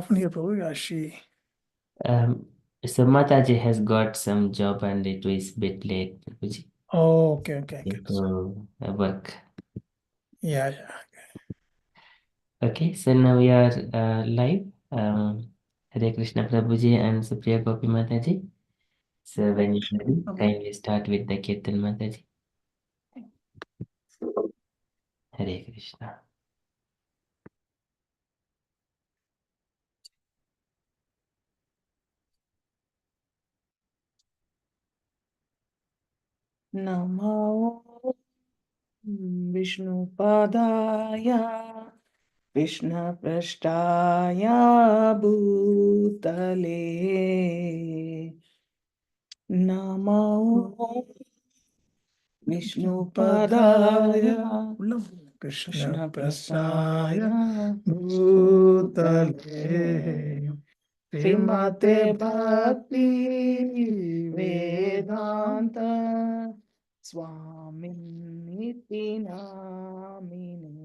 often here, Prabhu. She. So Mataji has got some job and it was a bit late. Oh, okay. So work. Yeah. Okay, so now we are live. Hare Krishna Prabhuji and Supriya Gopi Mataji. So when you are ready, kindly start with the Kirtan Mataji. Hare Krishna. Namo Vishnupadaya Krishna Prashtaya Bhutale Namo Vishnupadaya Krishna Prasthaya Bhutale Srimate Bhakti Vedanta Swamini Namine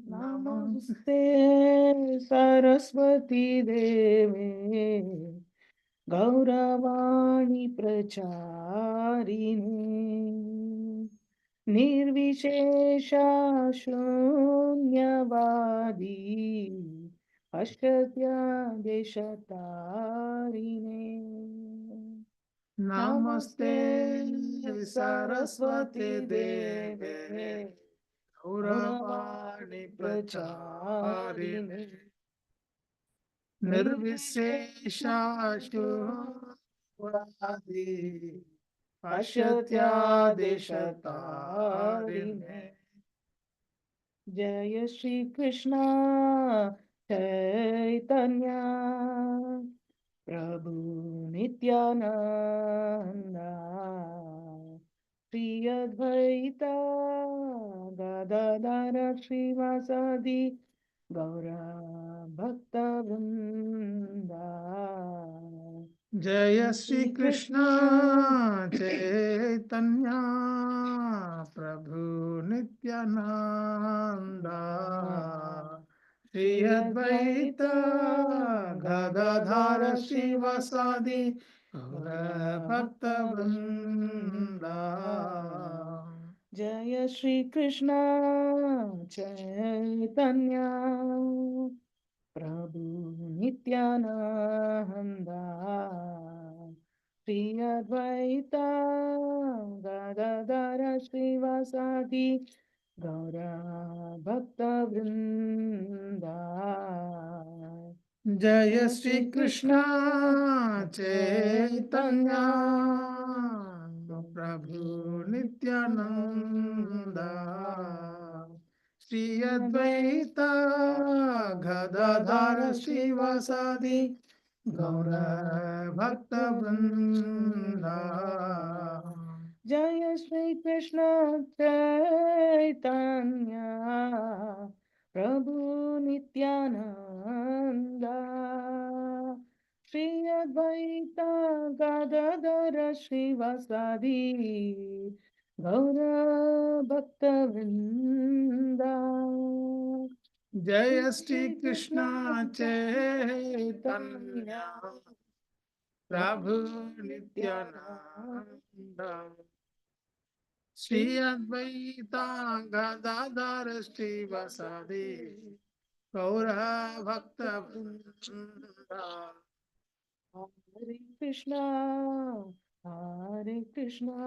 Namaste Saraswati Deve Gauravani Pracharine Nirvishesha Shunyavadi Ashkatya Deshatarine Namaste Saraswati Deve Gauravani Pracharine Nirvishesha Shunyavadi Ashkatya Deshatarine. Jaya Shri Krishna Chaitanya Prabhu Nityananda Shri Advaita Gadadara Srivasadi Gaura Bhakta Vrinda Jaya Shri Krishna Chaitanya Prabhu Nityananda Shri Advaita Gadadhara Srivasadi Gaura Bhakta Vrinda. Jaya Shri Krishna Chaitanya Prabhu Nityananda Shri Advaita Gadadara Srivasadi Gaura Bhakta Vrinda Jaya Shri Krishna Chaitanya Prabhu Nityananda Shri Advaita Gadadhara Srivasadi Gaura Bhakta Vrinda. Jaya Shri Krishna Chaitanya Prabhu Nityananda Shri Advaita Gadadara Srivasadi Gaura Bhakta Vrinda Jaya Shri Krishna Chaitanya Prabhu Nityananda Shri Advaita Gadadhara Srivasadi Gaura Bhakta Vrinda. Hare Krishna, Hare Krishna,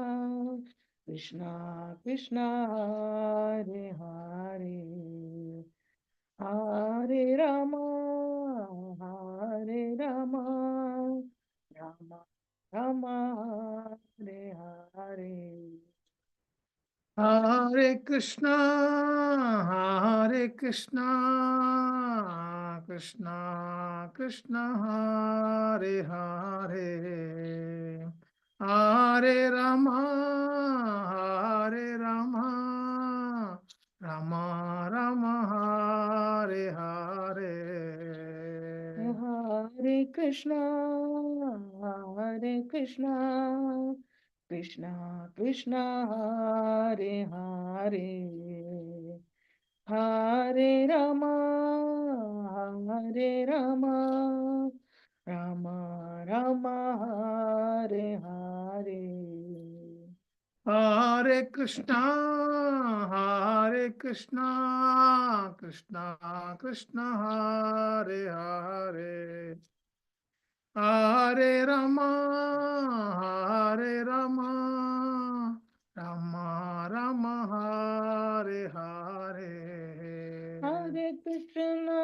Krishna Krishna, Hare Hare, Hare Rama, Hare Rama, Rama Rama, Hare Hare. Hare Krishna, Hare Krishna, Krishna Krishna, Hare Hare, Hare Rama, Hare Rama, Rama Rama, Hare Hare. Hare Krishna, Hare Krishna, Krishna Krishna, Hare Hare, Hare Rama, Rama Hare Hare Hare Krishna, Hare Krishna, Krishna Krishna, Hare Hare, Hare Rama, Hare Rama, Rama Rama, Hare Hare. Hare Krishna,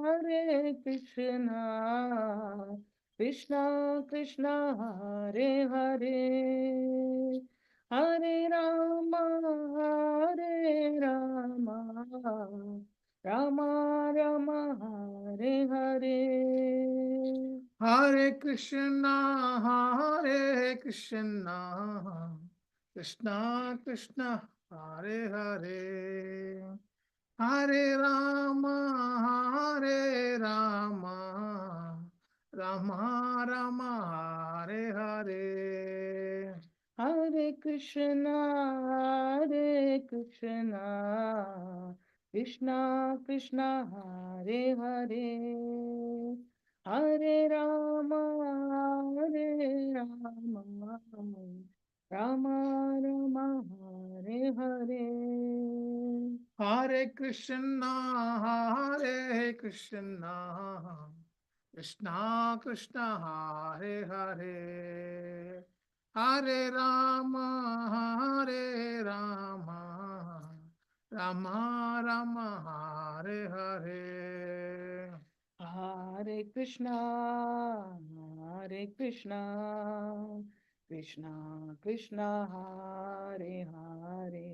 Hare Krishna, Krishna Krishna, Hare Hare, Hare Rama, Hare Rama, Rama Rama, Hare Hare. Hare Krishna, Hare Krishna, Krishna Krishna, Hare Hare, Hare Rama, Hare Rama, Rama Rama, Hare Hare. Hare Krishna, Hare Krishna, Krishna Krishna, Hare Hare, Hare Rama, Hare Rama, Rama Rama, Hare Hare. Hare Krishna, Hare Krishna, Krishna Krishna, Hare Hare, Hare Rama, Hare Rama, Rama Rama, Hare Hare. Hare Krishna, Hare Krishna, Krishna Krishna, Hare Hare,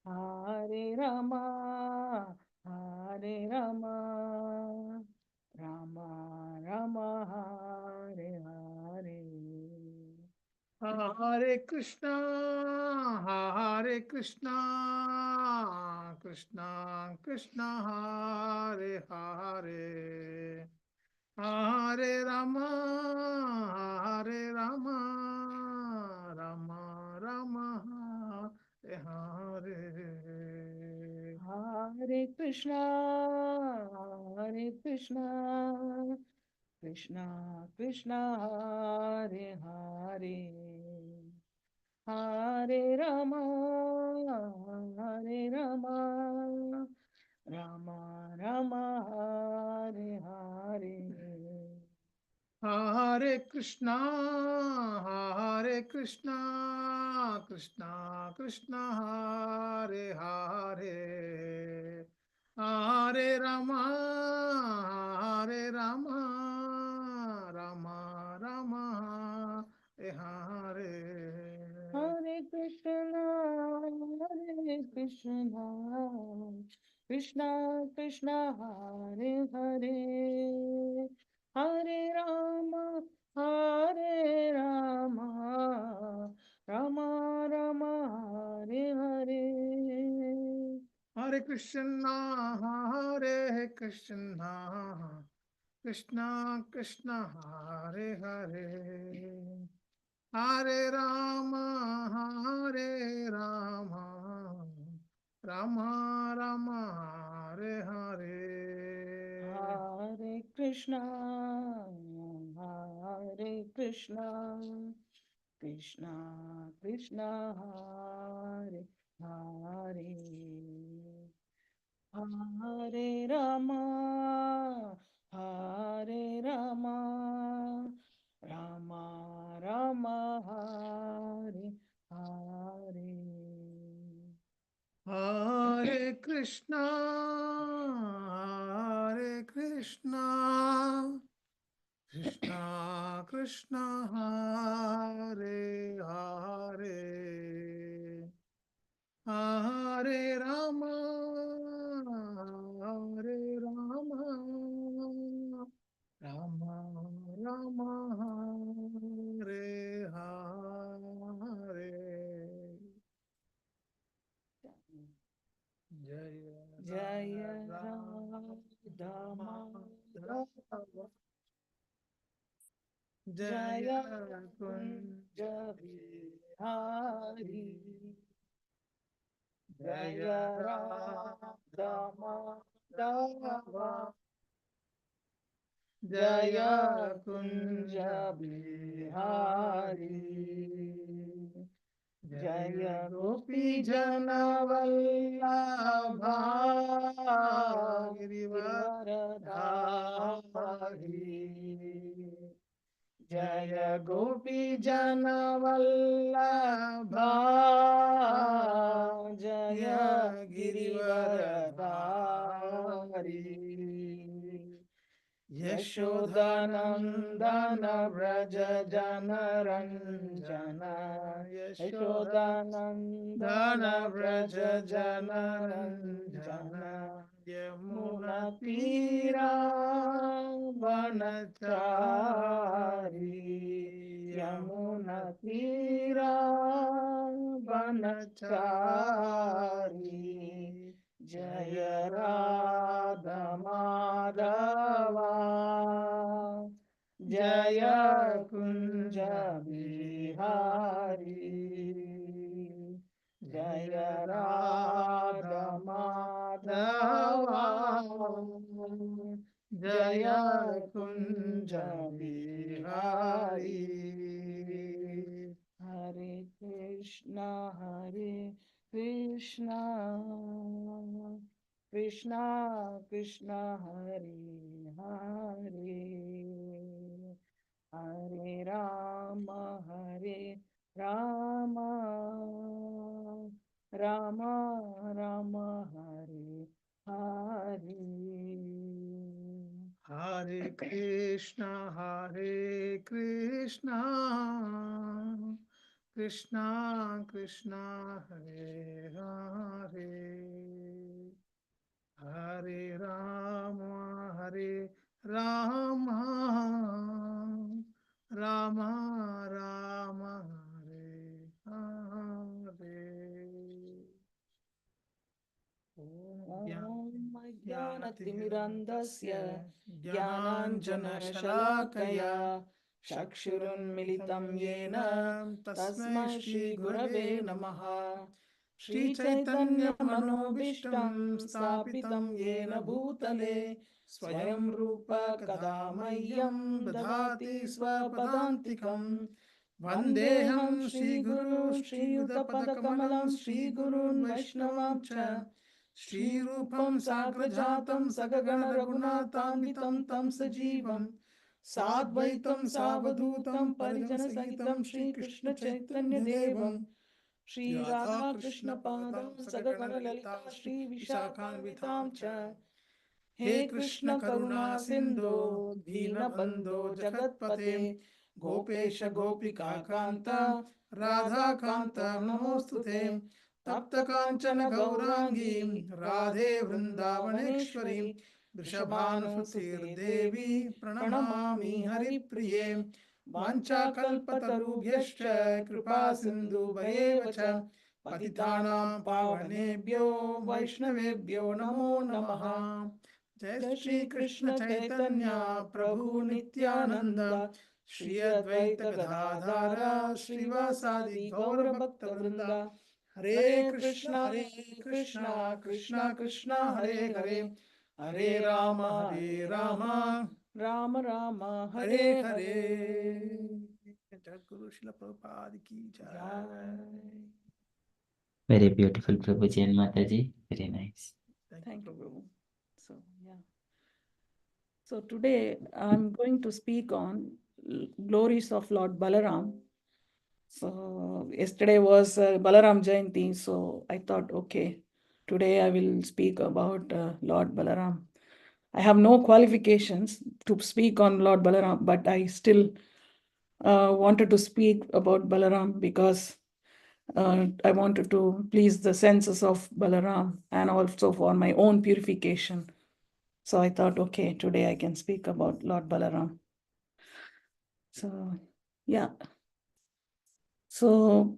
Hare Rama, Hare Rama, Rama Rama, Hare Hare. Hare Krishna, Hare Krishna, Krishna Krishna, Hare Hare, Hare Rama, Hare Rama, Rama Rama, Hare Hare. Hare Krishna, Hare Krishna, Krishna Krishna, Hare Hare, Hare Rama, Hare Rama, Rama Rama, Hare Hare. Hare Krishna, Hare Krishna, Krishna Krishna, Hare Hare, Hare Rama, Hare Rama, Rama Rama, Hare Hare. Hare Krishna, Hare Krishna, Krishna Krishna, Hare Hare, Hare Rama, Hare Rama, Rama Rama, Hare Hare. Hare Krishna, Hare Krishna, Krishna Krishna, Hare Hare, Hare Rama, Hare Rama, Rama Rama, Hare Hare. Hare Krishna, Hare Krishna, Krishna Krishna, Hare Hare, Hare Rama, Hare Rama, Rama Rama, Hare Hare. Hare Krishna, Hare Krishna, Krishna Krishna, Hare Hare, Hare Rama, Hare Rama, Rama Rama, Hare Hare. Jaya Radha Madhava, Jaya Jaya Kunja Kunja Bihari, Jaya Jaya Radha Radha Madhava, Jaya Kunja Bihari. Jaya Gopi Jana Vallabha Girivaradhari. Jaya Gopi Jana Vallabha Jaya Girivaradhari. Yashodanandana Vraja Jana Ranjana. Yashodanandana Vraja Jana Ranjana. Yamuna Tira Vanachari. Yamuna Tira Vanachari. Jaya Radha Madhava Jaya Kunja Bihari Jaya Radha Madhava Jaya Kunja Bihari. Hare Krishna Krishna Krishna Hare Hare Hare Rama Rama Rama Hare Hare. Hare Krishna, Krishna Krishna, Hare Hare, Hare Rama, Rama Rama, Hare Hare. Om Jnanatimirandasya Jnananjanashalakaya Chakshurunmilitam Yena Tasmai Shri Gurave Namaha. Shri Chaitanya Manobishtam Stapitam Yena Bhutale Swayam Rupa Kadamayyam Dadati Swapadantikam. Vandeham Shri Guru Shri Yudapadakamalam Shri Gurun Vaishnavam Cha Shri Rupam Sagrajatam Sagagana Raghunatambitam Tam Sajivam Sadvaitam Savadutam Parijana Sahitam Shri Krishna Chaitanya Devam Shri Radha Krishna Padam Sagagana Lalita Shri Vishakhanvitam Cha. He Krishna Karuna Sindhu Dina Bandho Jagatpate Gopesha Gopika Kanta Radha Kanta Namostute Tapta Kanchana Gaurangi Radhe Vrindavaneshwari Vrishabhanusutir Devi Pranamami Hari Priye Vancha Kalpatarubhyascha Kripa Sindhu Bhayevacha Patitanam Pavanebhyo Vaishnavebhyo Namo Namaha. Jai Shri Krishna Chaitanya Prabhu Nityananda Shri Advaita Gadadhara Srivasadi Gaura Bhakta Vrinda. Hare Krishna Krishna Krishna Hare Hare Hare Rama Rama Rama Hare Hare. Jaguru Srila Prabhupada ki jai. Very beautiful, Prabhuji and Mataji. Very nice. Thank you, Prabhu. So, yeah. So today I'm going to speak on glories of Lord Balaram. So yesterday was Balaram Jayanti, so I thought, okay, today I will speak about Lord Balaram. I have no qualifications to speak on Lord Balaram, but I still wanted to speak about Balaram because I wanted to please the senses of Balaram and also for my own purification. So I thought, okay, today I can speak about Lord Balaram. So, yeah. So,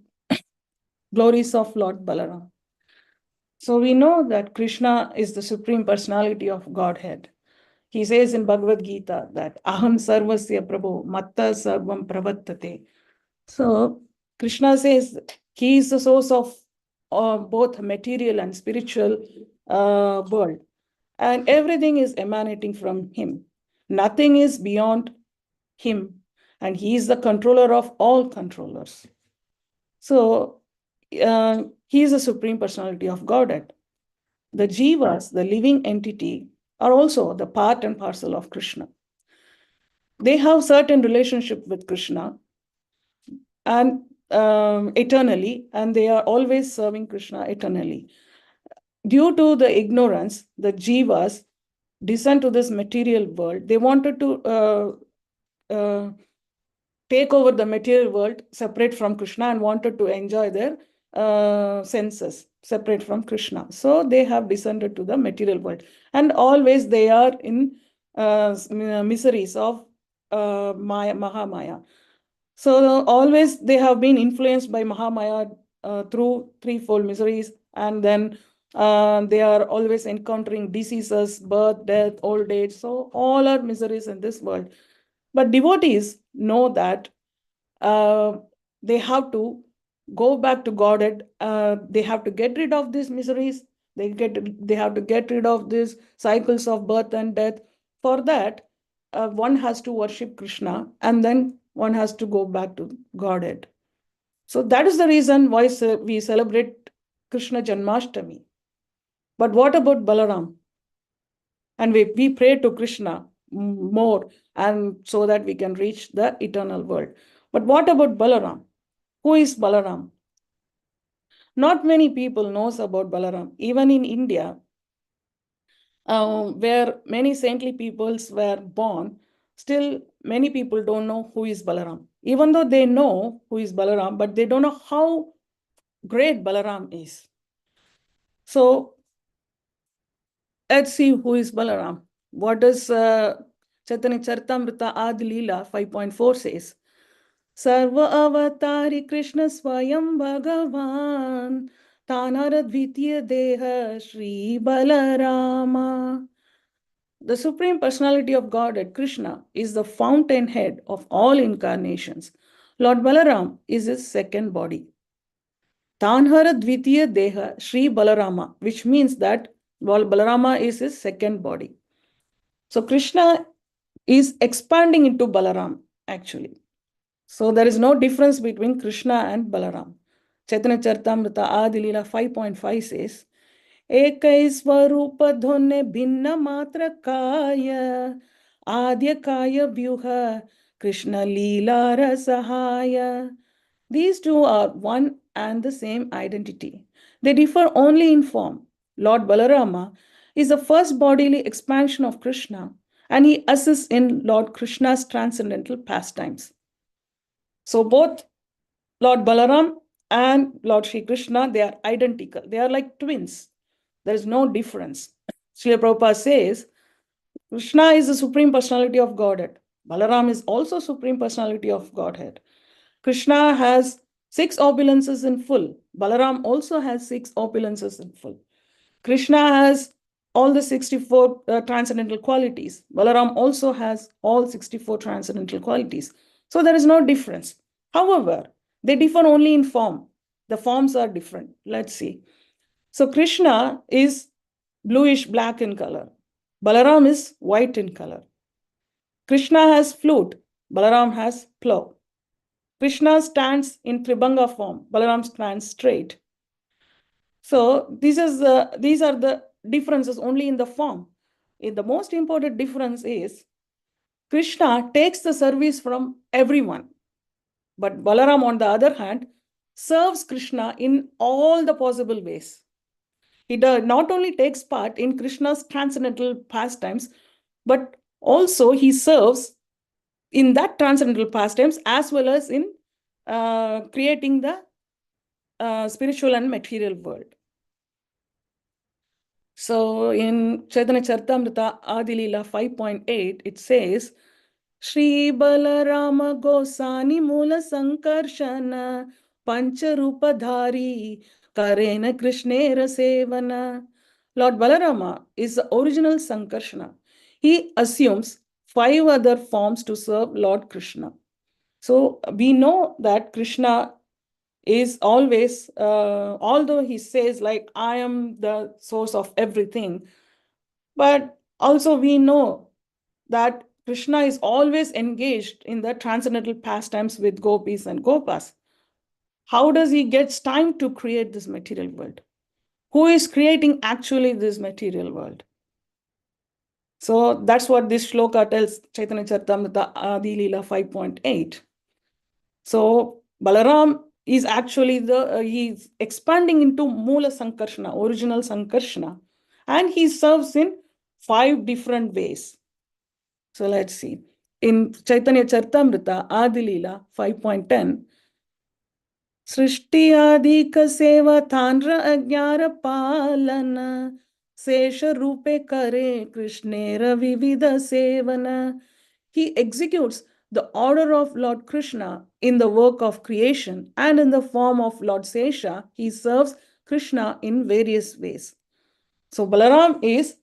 glories of Lord Balaram. So we know that Krishna is the supreme personality of Godhead. He says in Bhagavad Gita that Aham Sarvasya Prabhu Matta Sarvam Pravattate. So Krishna says he is the source of both material and spiritual world. And everything is emanating from him. Nothing is beyond him, and he is the controller of all controllers. So he is the Supreme Personality of Godhead. The Jivas, the living entity, are also the part and parcel of Krishna. They have certain relationship with Krishna and eternally, and they are always serving Krishna eternally. Due to the ignorance, the Jivas descend to this material world. They wanted to take over the material world separate from Krishna and wanted to enjoy their senses separate from Krishna. So they have descended to the material world, and always they are in miseries of Mahamaya. So always they have been influenced by Mahamaya through threefold miseries, and then they are always encountering diseases, birth, death, old age. So all are miseries in this world. But devotees know that they have to go back to Godhead. They have to get rid of these miseries. They have to get rid of these cycles of birth and death. For that, one has to worship Krishna, and then one has to go back to Godhead. So that is the reason why we celebrate Krishna Janmashtami. But what about Balaram? And we pray to Krishna more, and so that we can reach the eternal world. But what about Balaram? Who is Balaram? Not many people knows about Balaram. Even in India, where many saintly peoples were born, still many people don't know who is Balaram. Even though they know who is Balaram, but they don't know how great Balaram is. So let's see who is Balaram. What does Chaitanya Charitamrita Adi Leela 5.4 says? Sarva avatari Krishna Swayam Bhagavan Tanara Dvitiya Deha Shri Balarama. The Supreme Personality of Godhead, Krishna, is the fountainhead of all incarnations. Lord Balaram is his second body. Tanhara Dvitiya Deha Shri Balarama, which means that Balarama is his second body. So Krishna is expanding into Balaram, actually. So there is no difference between Krishna and Balaram. Chaitanya Charitamrita Adi Leela 5.5 says, Ekai Swarupa Dhone Bhinna Matra Kaya Adya Kaya Vyuha Krishna Leela Rasahaya. These two are one and the same identity. They differ only in form. Lord Balarama is the first bodily expansion of Krishna, and he assists in Lord Krishna's transcendental pastimes. So both Lord Balaram and Lord Sri Krishna, they are identical. They are like twins. There is no difference. Srila Prabhupada says, Krishna is the Supreme Personality of Godhead. Balaram is also Supreme Personality of Godhead. Krishna has 6 opulences in full. Balaram also has 6 opulences in full. Krishna has all the 64 transcendental qualities. Balaram also has all 64 transcendental qualities. So there is no difference. However, they differ only in form. The forms are different. Let's see. So Krishna is bluish black in color. Balaram is white in color. Krishna has flute. Balaram has plow. Krishna stands in Tribhanga form. Balaram stands straight. So these are the differences only in the form. The most important difference is Krishna takes the service from everyone. But Balaram, on the other hand, serves Krishna in all the possible ways. He not only takes part in Krishna's transcendental pastimes, but also he serves in that transcendental pastimes as well as in creating the spiritual and material world. So in Chaitanya Charitamrita Adi Leela 5.8, it says, Shri Balarama Gosani Mula Sankarshana Pancharupa Dhari Karena Krishnera Sevana. Lord Balarama is the original Sankarshana. He assumes 5 other forms to serve Lord Krishna. So we know that Krishna is always, although he says like, I am the source of everything, but also we know that Krishna is always engaged in the transcendental pastimes with gopis and gopas. How does he get time to create this material world? Who is creating actually this material world? So that's what this shloka tells, Chaitanya Charitamrita Adi Leela 5.8. So Balaram is actually he's expanding into Mula Sankarshana, original Sankarshana, and he serves in 5 different ways. So let's see. In Chaitanya Charitamrita Adi Leela 5.10, सृष्टि आदिक सेवा थान्र अज्ञार पालन शेष रूपे करे कृष्णेर विविध seven. He executes the order of Lord Krishna in the work of creation, and in the form of Lord Sesha, he serves Krishna in various ways. So Balaram is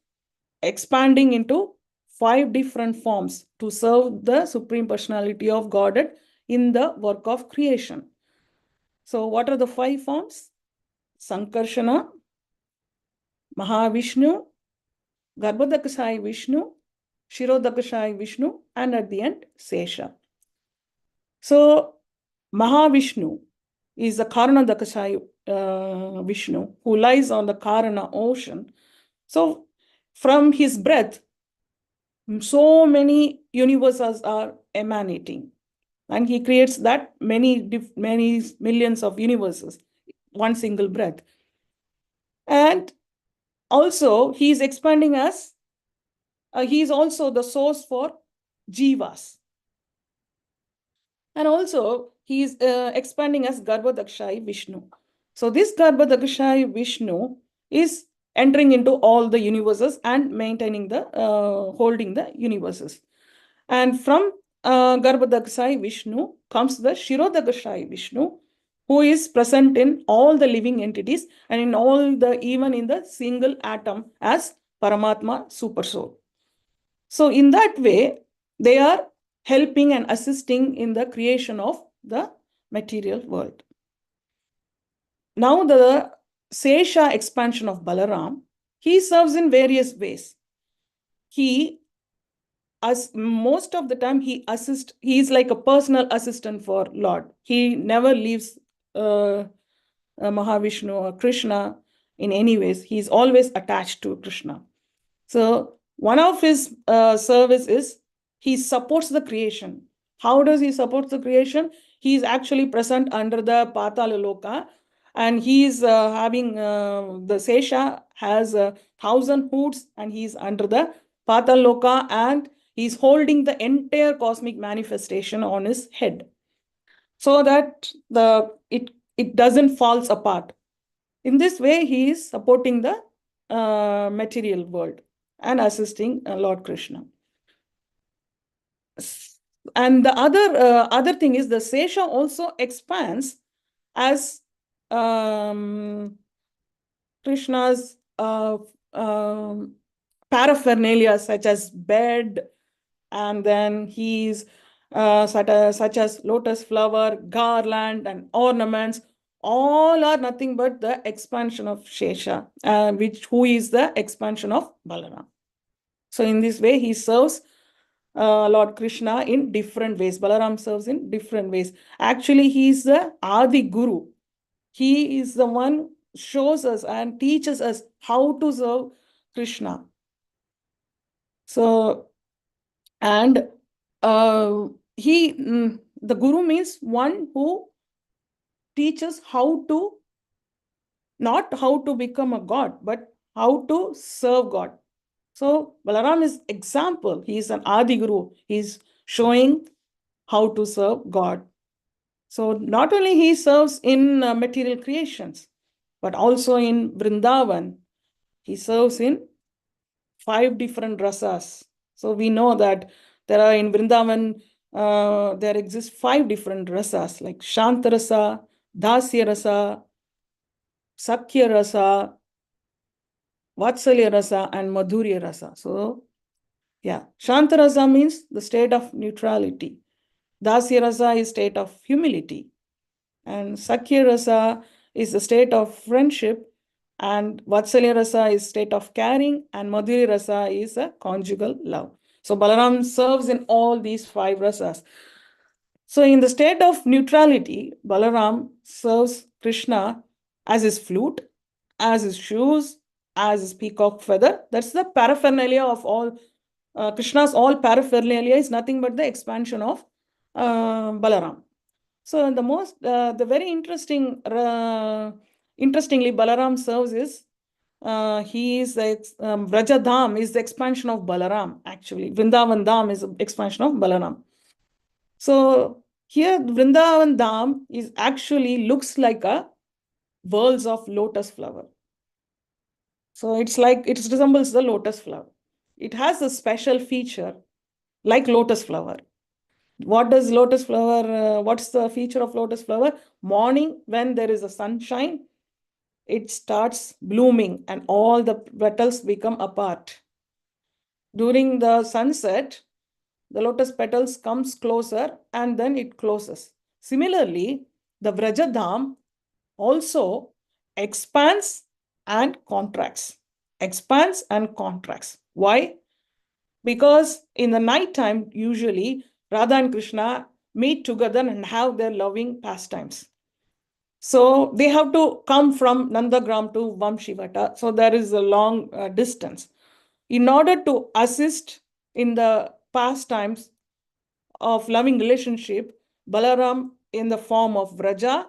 expanding into 5 different forms to serve the Supreme Personality of Godhead in the work of creation. So what are the 5 forms? Sankarshana, Mahavishnu, Garbhodakashayi Vishnu, Shirodakashayi Vishnu, and at the end, Sesha. So Mahavishnu is the Karanadakashayi Vishnu who lies on the Karana ocean. So from his breath, so many universes are emanating. And he creates that many millions of universes, one single breath. And also, he is expanding us. He is also the source for jivas. And also, he is expanding as Garbhodakashayi Vishnu. So this Garbhodakashayi Vishnu is entering into all the universes and maintaining the, holding the universes. And from Garbhodakashayi Vishnu comes the Shirodakashayi Vishnu, who is present in all the living entities and in all the, even in the single atom as Paramatma Supersoul. So in that way, they are helping and assisting in the creation of the material world. Now the Sesha expansion of Balaram, he serves in various ways. He, as most of the time, he is like a personal assistant for Lord. He never leaves Mahavishnu or Krishna in any ways. He's always attached to Krishna. So one of his service is he supports the creation. How does he support the creation? He is actually present under the Patala Loka, and he is having the Sesha has 1,000 hoods, and he is under the Patala Loka, and he is holding the entire cosmic manifestation on his head, so that it doesn't falls apart. In this way, he is supporting the material world and assisting Lord Krishna. And the other thing is the Sesha also expands as Krishna's paraphernalia, such as bed, and then he's such as lotus flower, garland, and ornaments. All are nothing but the expansion of Shesha, who is the expansion of Balarama. So in this way, he serves Lord Krishna in different ways. Balaram serves in different ways. Actually, he is the Adi Guru. He is the one who shows us and teaches us how to serve Krishna. So, and the Guru means one who teaches how to, not how to become a god, but how to serve God. So Balaram is example. He is an Adi Guru. He's showing how to serve God. So not only he serves in material creations, but also in Vrindavan. He serves in 5 different rasas. So we know that there are in Vrindavan, there exist 5 different rasas like Shantarasa, Dasya Rasa, Sakya Rasa, Vatsalya Rasa, and Madhurya Rasa. So yeah, Shantarasa means the state of neutrality. Dasya Rasa is state of humility. And Sakya Rasa is the state of friendship. And Vatsalya Rasa is state of caring. And Madhurya Rasa is a conjugal love. So Balaram serves in all these 5 rasas. So in the state of neutrality, Balaram serves Krishna as his flute, as his shoes, as his peacock feather. That's the paraphernalia of all. Krishna's all paraphernalia is nothing but the expansion of Balaram. So the very interestingly, Balaram serves is he is Braja Dham is the expansion of Balaram. Actually, Vrindavan Dham is the expansion of Balaram. So here, Vrindavan Dham is actually looks like a whirls of lotus flower. So it's like it resembles the lotus flower. It has a special feature like lotus flower. What does lotus flower? What's the feature of lotus flower? Morning, when there is a sunshine, it starts blooming and all the petals become apart. During the sunset, the lotus petals comes closer and then it closes. Similarly, the Vrajadham also expands and contracts. Expands and contracts. Why? Because in the night time, usually Radha and Krishna meet together and have their loving pastimes. So they have to come from Nandagram to Vamshivata. So there is a long distance. In order to assist in the pastimes of loving relationship, Balaram in the form of Vraja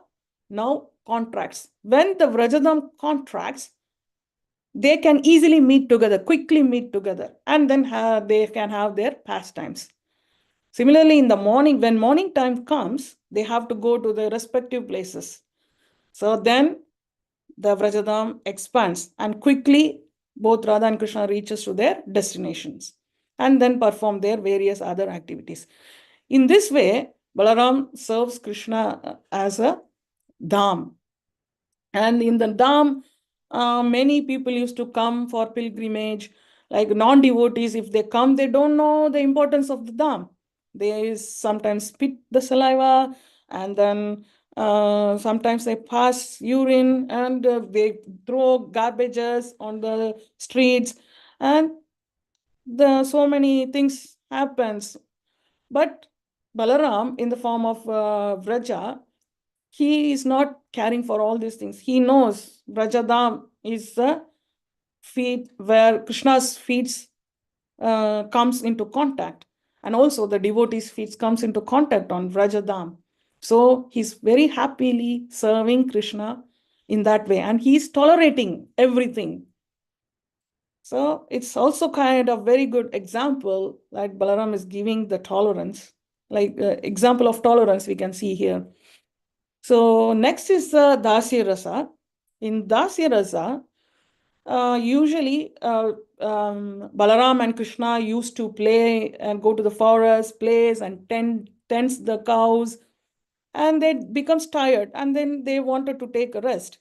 now contracts. When the Vrajadam contracts, they can easily meet together, quickly meet together, and then they can have their pastimes. Similarly, in the morning, when morning time comes, they have to go to their respective places. So then the Vrajadam expands and quickly both Radha and Krishna reaches to their destinations and then perform their various other activities. In this way, Balaram serves Krishna as a dham. And in the dham, many people used to come for pilgrimage. Like non-devotees, if they come, they don't know the importance of the dham. They sometimes spit the saliva and then sometimes they pass urine and they throw garbages on the streets and so many things happens. But Balaram, in the form of Vraja, he is not caring for all these things. He knows Vrajadam is the feet where Krishna's feet comes into contact. And also the devotee's feet comes into contact on Vrajadam. So he's very happily serving Krishna in that way. And he's tolerating everything. So it's also kind of very good example that Balaram is giving the tolerance, like example of tolerance we can see here. So next is the Dasi Rasa. In Dasi Rasa, usually Balaram and Krishna used to play and go to the forest, plays and tends the cows, and they becomes tired and then they wanted to take a rest.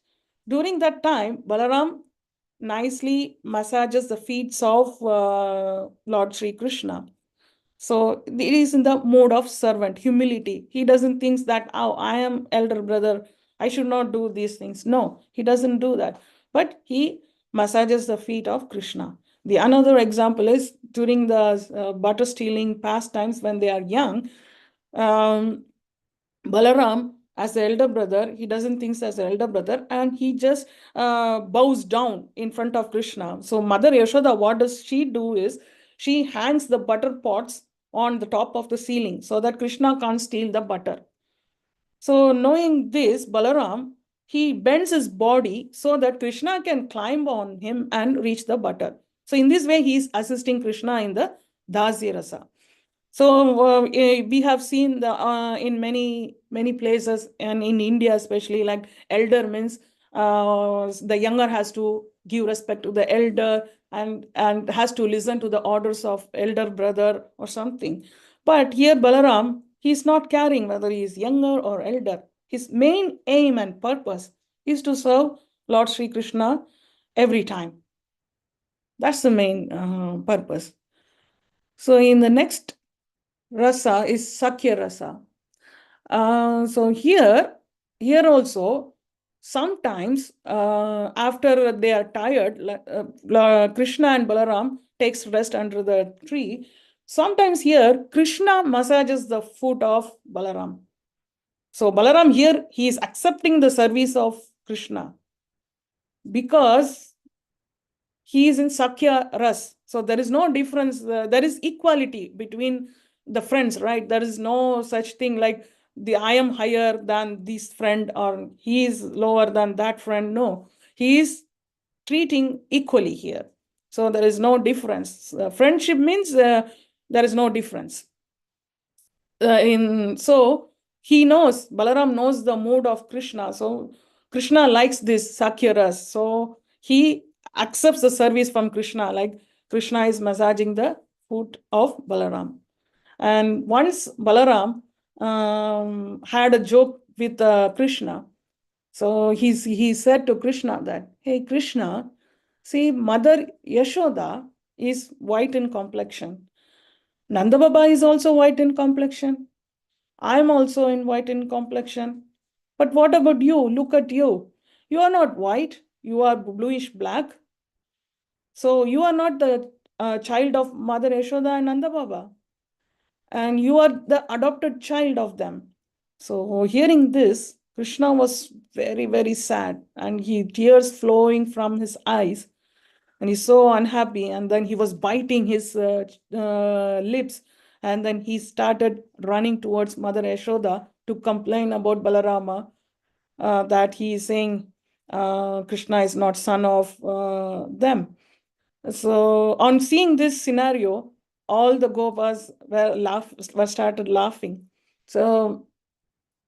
During that time, Balaram nicely massages the feet of Lord Sri Krishna. So it is in the mode of servant, humility. He doesn't think that, oh, I am elder brother, I should not do these things. No, he doesn't do that. But he massages the feet of Krishna. The another example is during the butter stealing pastimes when they are young, Balaram, as the elder brother, he doesn't think as the elder brother, and he just bows down in front of Krishna. So Mother Yashoda, what does she do is, she hangs the butter pots on the top of the ceiling so that Krishna can't steal the butter. So knowing this, Balaram, he bends his body so that Krishna can climb on him and reach the butter. So in this way, he is assisting Krishna in the Dasi Rasa. So we have seen in many places and in India especially, like elder means the younger has to give respect to the elder and has to listen to the orders of elder brother or something. But here Balaram, he's not caring whether he is younger or elder. His main aim and purpose is to serve Lord Sri Krishna every time. That's the main purpose. So in the next rasa is Sakya rasa. So here also, sometimes after they are tired, Krishna and Balaram takes rest under the tree. Sometimes here, Krishna massages the foot of Balaram. So Balaram here, he is accepting the service of Krishna because he is in Sakya Ras. So there is no difference. There is equality between the friends, right? There is no such thing like I am higher than this friend or he is lower than that friend. No, he is treating equally here. So there is no difference. Friendship means there is no difference. So he knows, Balaram knows the mood of Krishna. So Krishna likes this Sakyaras. So he accepts the service from Krishna, like Krishna is massaging the foot of Balaram. And once Balaram had a joke with Krishna. So he said to Krishna that, hey, Krishna, see, Mother Yashoda is white in complexion. Nanda Baba is also white in complexion. I'm also in white in complexion. But what about you? Look at you. You are not white. You are bluish black. So you are not the child of Mother Yashoda and Nanda Baba. And you are the adopted child of them. So hearing this, Krishna was very, very sad. And tears flowing from his eyes. And he's so unhappy. And then he was biting his lips. And then he started running towards Mother Yashoda to complain about Balarama, that he is saying Krishna is not son of them. So on seeing this scenario, all the Gopas were started laughing. So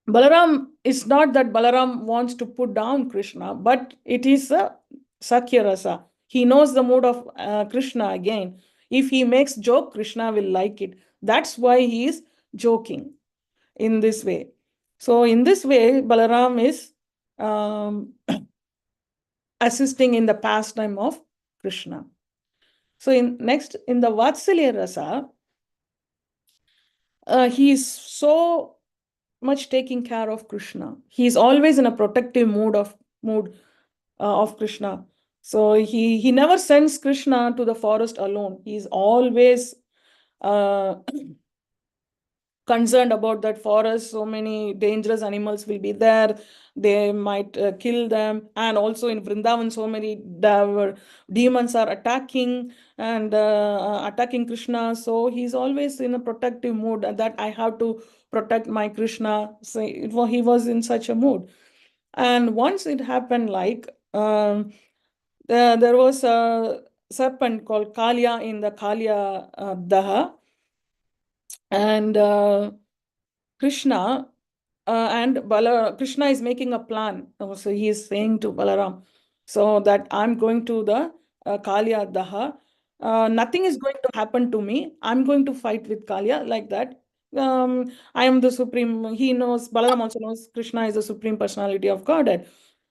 Balaram, it's not that Balaram wants to put down Krishna, but it is a Sakya Rasa. He knows the mood of Krishna again. If he makes joke, Krishna will like it. That's why he is joking in this way. So in this way, Balaram is assisting in the pastime of Krishna. So in the Vatsalya Rasa, he is so much taking care of Krishna. He is always in a protective mood of Krishna. So he never sends Krishna to the forest alone. He is always concerned about that forest. So many dangerous animals will be there. They might kill them. And also in Vrindavan, so many demons are attacking and attacking Krishna. So he's always in a protective mood that I have to protect my Krishna. So he was in such a mood. And once it happened, like there was a serpent called Kalya in the Kalya Daha. And Krishna Krishna is making a plan. So he is saying to Balaram, so that I'm going to the Kalya Daha. Nothing is going to happen to me. I'm going to fight with Kalya like that. I am the supreme. He knows, Balaram also knows Krishna is the supreme personality of Godhead.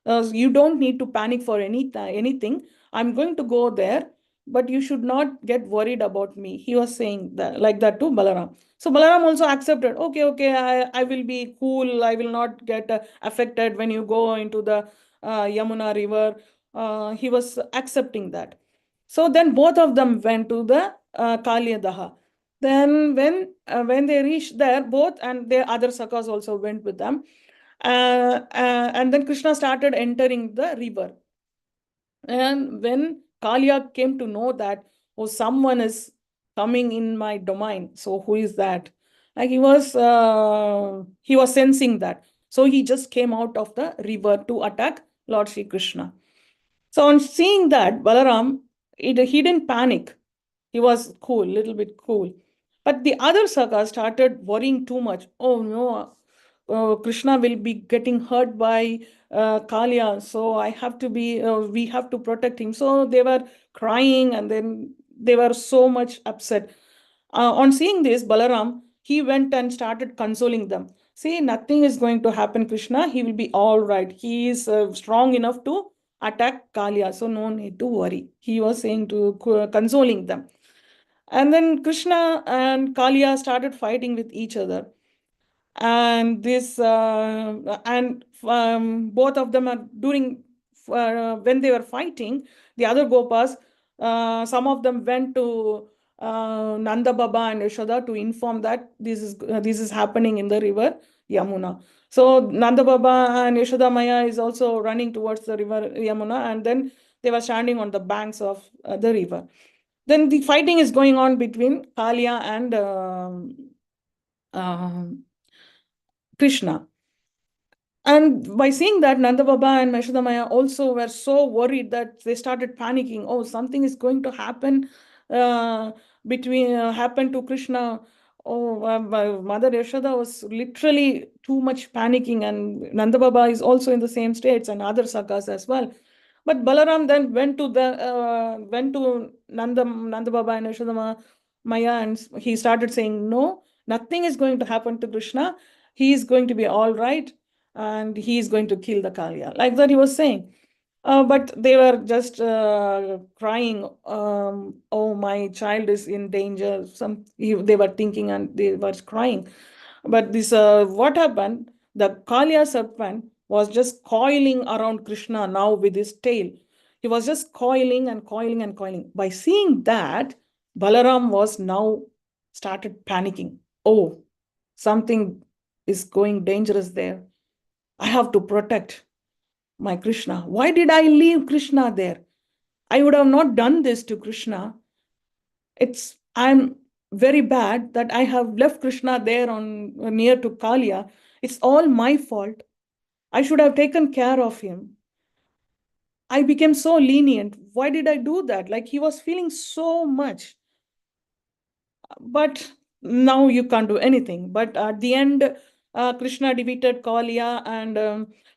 You don't need to panic for anything. I'm going to go there, but you should not get worried about me. He was saying that like that to Balaram. So Balaram also accepted, okay, I will be cool. I will not get affected when you go into the Yamuna river. He was accepting that. So then both of them went to the Kalya Daha. Then when they reached there, both and their other sakas also went with them. And then Krishna started entering the river. And when Kalya came to know that, oh, someone is coming in my domain, so who is that? Like he was sensing that. So he just came out of the river to attack Lord Sri Krishna. So on seeing that, Balaram, he didn't panic. He was cool, little bit cool. But the other Saka started worrying too much. Oh no, Krishna will be getting hurt by Kalya, so we have to protect him. So they were crying and then they were so much upset. On seeing this, Balaram, he went and started consoling them. See, nothing is going to happen, Krishna. He will be all right. He is strong enough to attack Kalya, so no need to worry. He was saying to consoling them. And then Krishna and Kalya started fighting with each other. And both of them are during when they were fighting, the other Gopas, some of them went to Nanda Baba and Yashoda to inform that this is happening in the river Yamuna. So Nanda Baba and Yashoda Maya is also running towards the river Yamuna, and then they were standing on the banks of the river. Then the fighting is going on between Kalia and Krishna. And by seeing that, Nanda Baba and Yashoda Maya also were so worried that they started panicking. Oh, something is going to happen happen to Krishna. Oh, Mother Yashoda was literally too much panicking, and Nanda Baba is also in the same states, and other sakas as well. But Balaram then went to Nanda Baba and Yashoda Maya, and he started saying, "No, nothing is going to happen to Krishna. He is going to be all right, and he is going to kill the Kaliya." Like that, he was saying. But they were just crying. Oh, my child is in danger. They were thinking and they were crying. But this, what happened? The Kaliya serpent was just coiling around Krishna now with his tail. He was just coiling and coiling and coiling. By seeing that, Balaram was now started panicking. Oh, something is going dangerous there. I have to protect my Krishna. Why did I leave Krishna there? I would have not done this to Krishna. I'm very bad that I have left Krishna there on near to Kaliya. It's all my fault. I should have taken care of him. I became so lenient. Why did I do that? Like, he was feeling so much. But now you can't do anything. But at the end, Krishna defeated Kaliya, and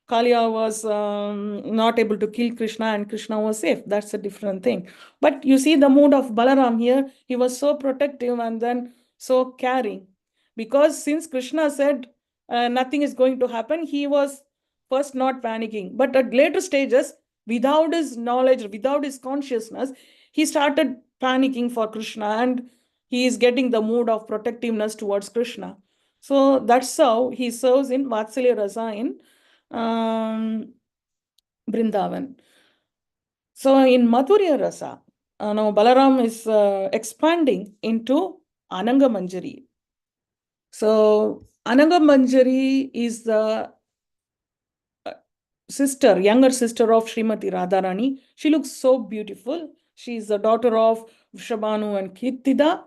Kaliya was not able to kill Krishna, and Krishna was safe. That's a different thing. But you see the mood of Balaram here. He was so protective and then so caring. Because since Krishna said nothing is going to happen, he was first not panicking. But at later stages, without his knowledge, without his consciousness, he started panicking for Krishna, and he is getting the mood of protectiveness towards Krishna. So that's how he serves in Vatsalya Rasa in Vrindavan. So in Madhurya Rasa, now Balaram is expanding into Ananga Manjari. So Ananga Manjari is the younger sister of Srimati Radharani. She looks so beautiful. She is the daughter of Vrishabhanu and Kirtida.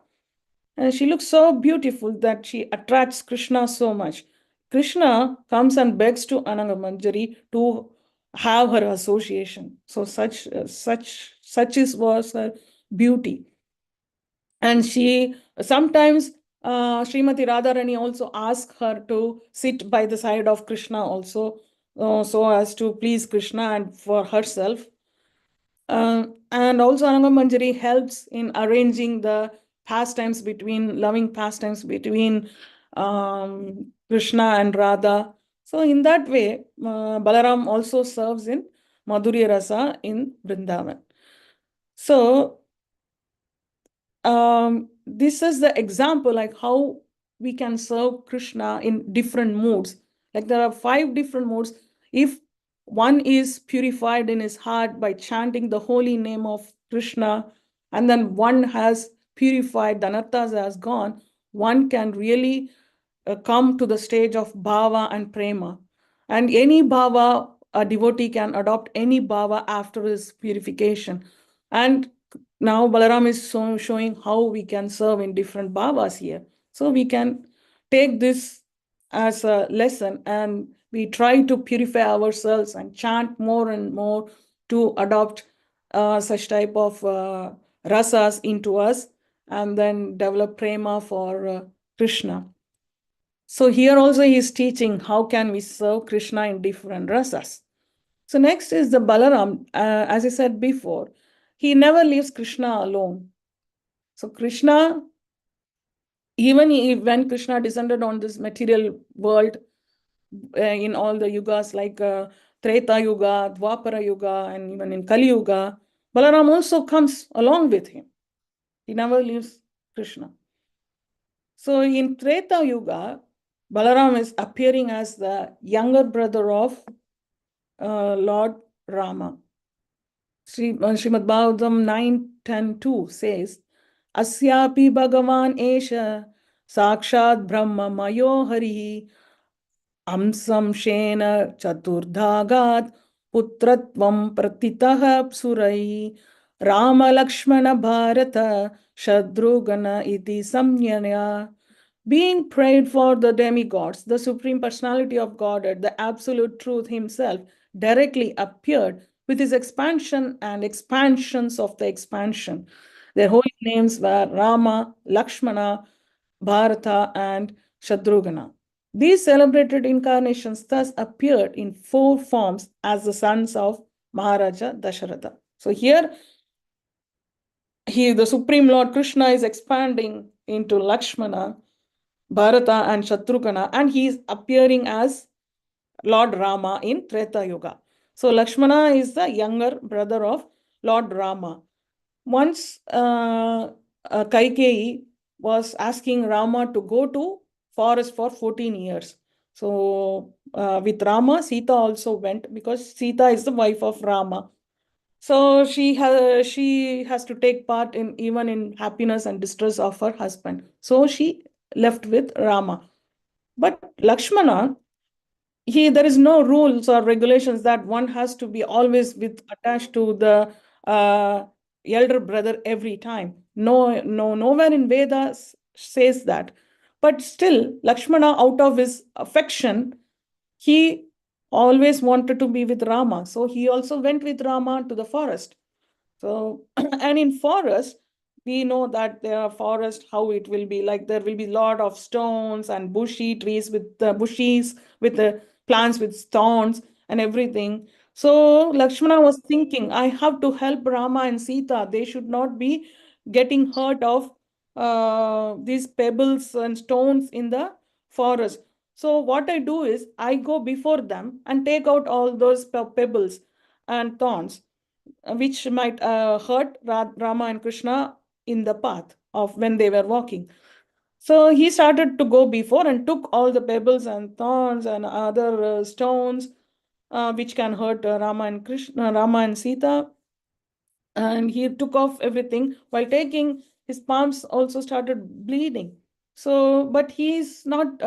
And she looks so beautiful that she attracts Krishna so much. Krishna comes and begs to Ananga Manjari to have her association. So such was her beauty. And she sometimes Srimati Radharani also asks her to sit by the side of Krishna also, so as to please Krishna and for herself. And also Ananga Manjari helps in arranging the loving pastimes between Krishna and Radha. So in that way, Balaram also serves in Madhurya Rasa in Vrindavan. So this is the example, like how we can serve Krishna in different moods. Like there are 5 different moods. If one is purified in his heart by chanting the holy name of Krishna, and then one has purified, the anarthas has gone, one can really come to the stage of bhava and prema. And any bhava, a devotee can adopt any bhava after his purification. And now Balaram is showing how we can serve in different bhavas here. So we can take this as a lesson, and we try to purify ourselves and chant more and more to adopt such type of rasas into us, and then develop prema for Krishna. So here also he is teaching how can we serve Krishna in different rasas. So next is the Balaram. As I said before, he never leaves Krishna alone. So Krishna, even when Krishna descended on this material world in all the yugas like Treta Yuga, Dwapara Yuga, and even in Kali Yuga, Balaram also comes along with him. He never leaves Krishna. So in Treta Yuga, Balaram is appearing as the younger brother of Lord Rama. Srimad Bhagavatam 9:10:2 says, Asyapi Bhagavan Esha Sakshat Brahma Mayo Harihi Amsam Shena Chaturdhagat Putratvam Pratitah Surai Rama Lakshmana Bharata Shadrugana Iti Samnyaya. Being prayed for the demigods, the Supreme Personality of Godhead, the Absolute Truth Himself, directly appeared with His expansion and expansions of the expansion. Their holy names were Rama, Lakshmana, Bharata, and Shadrugana. These celebrated incarnations thus appeared in four forms as the sons of Maharaja Dasharatha. So here, the Supreme Lord Krishna is expanding into Lakshmana, Bharata, and Shatrughna, and he is appearing as Lord Rama in Treta Yuga. So Lakshmana is the younger brother of Lord Rama. Once Kaikeyi was asking Rama to go to forest for 14 years. So with Rama, Sita also went because Sita is the wife of Rama. So she has to take part in even in happiness and distress of her husband. So she left with Rama. But Lakshmana, there is no rules or regulations that one has to be always with attached to the uh, elder brother every time. Nowhere in Vedas says that. But still, Lakshmana, out of his affection, he always wanted to be with Rama. So he also went with Rama to the forest. So, and in forest, we know that there are forest, how it will be like there will be lot of stones and bushy trees with the bushes, with the plants with thorns and everything. So Lakshmana was thinking, I have to help Rama and Sita. They should not be getting hurt of these pebbles and stones in the forest. So what I do is I go before them and take out all those pebbles and thorns which might hurt Rama and Krishna in the path of when they were walking. So he started to go before and took all the pebbles and thorns and other stones which can hurt Rama and Sita, and he took off everything. While taking, his palms also started bleeding. So but he's not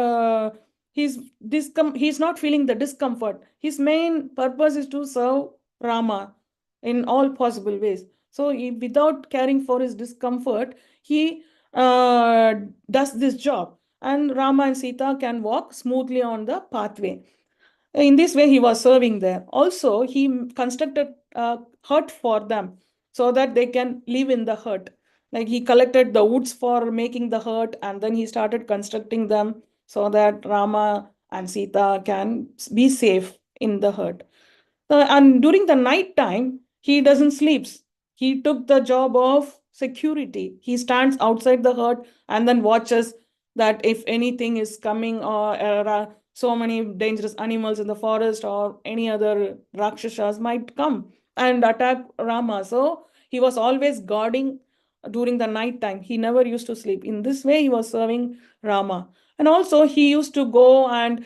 feeling the discomfort. His main purpose is to serve Rama in all possible ways. So without caring for his discomfort, he uh, does this job, and Rama and Sita can walk smoothly on the pathway. In this way, he was serving there. Also, he constructed a hut for them so that they can live in the hut. Like he collected the woods for making the hut, and then he started constructing them so that Rama and Sita can be safe in the hut. And during the night time, he doesn't sleep. He took the job of security. He stands outside the hut and then watches that if anything is coming or so many dangerous animals in the forest or any other rakshasas might come and attack Rama. So he was always guarding during the night time. He never used to sleep. In this way, he was serving Rama. And also, he used to go and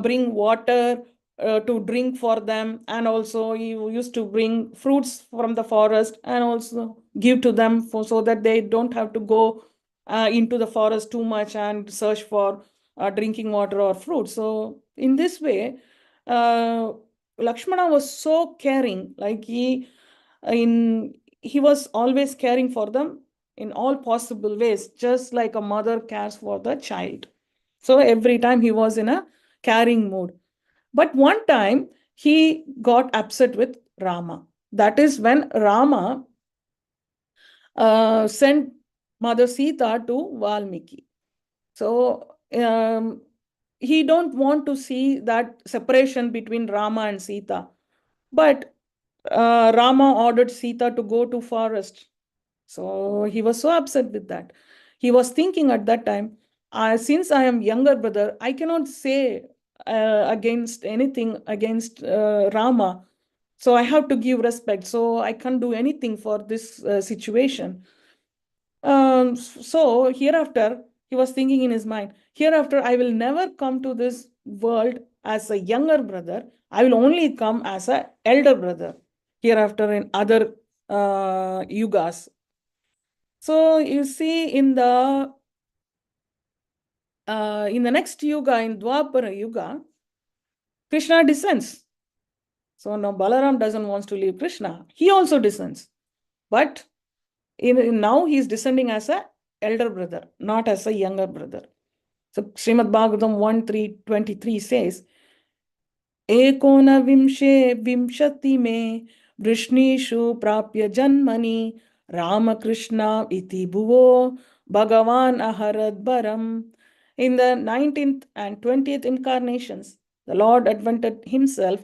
bring water to drink for them, and also he used to bring fruits from the forest and also give to them so that they don't have to go into the forest too much and search for drinking water or fruit. So in this way, uh, Lakshmana was so caring, like he was always caring for them in all possible ways, just like a mother cares for the child. So every time he was in a caring mood. But one time he got upset with Rama. That is when Rama sent Mother Sita to Valmiki. So he don't want to see that separation between Rama and Sita. But Rama ordered Sita to go to forest. So he was so upset with that. He was thinking at that time, since I am younger brother, I cannot say against anything against Rama. So I have to give respect. So I can't do anything for this situation. So hereafter, he was thinking in his mind, hereafter, I will never come to this world as a younger brother. I will only come as a elder brother hereafter in other yugas. So you see in the next yuga, in Dwapara Yuga, Krishna descends. So now Balaram doesn't want to leave Krishna. He also descends. But now he is descending as a elder brother, not as a younger brother. So Srimad Bhagavatam 1:323 says, एकोनविंशे विंशति में वृष्णीषु प्राप्य जन्मनि रामकृष्ण इति भुवो भगवान अहरद्वरम. In the 19th and 20th incarnations, the Lord advented himself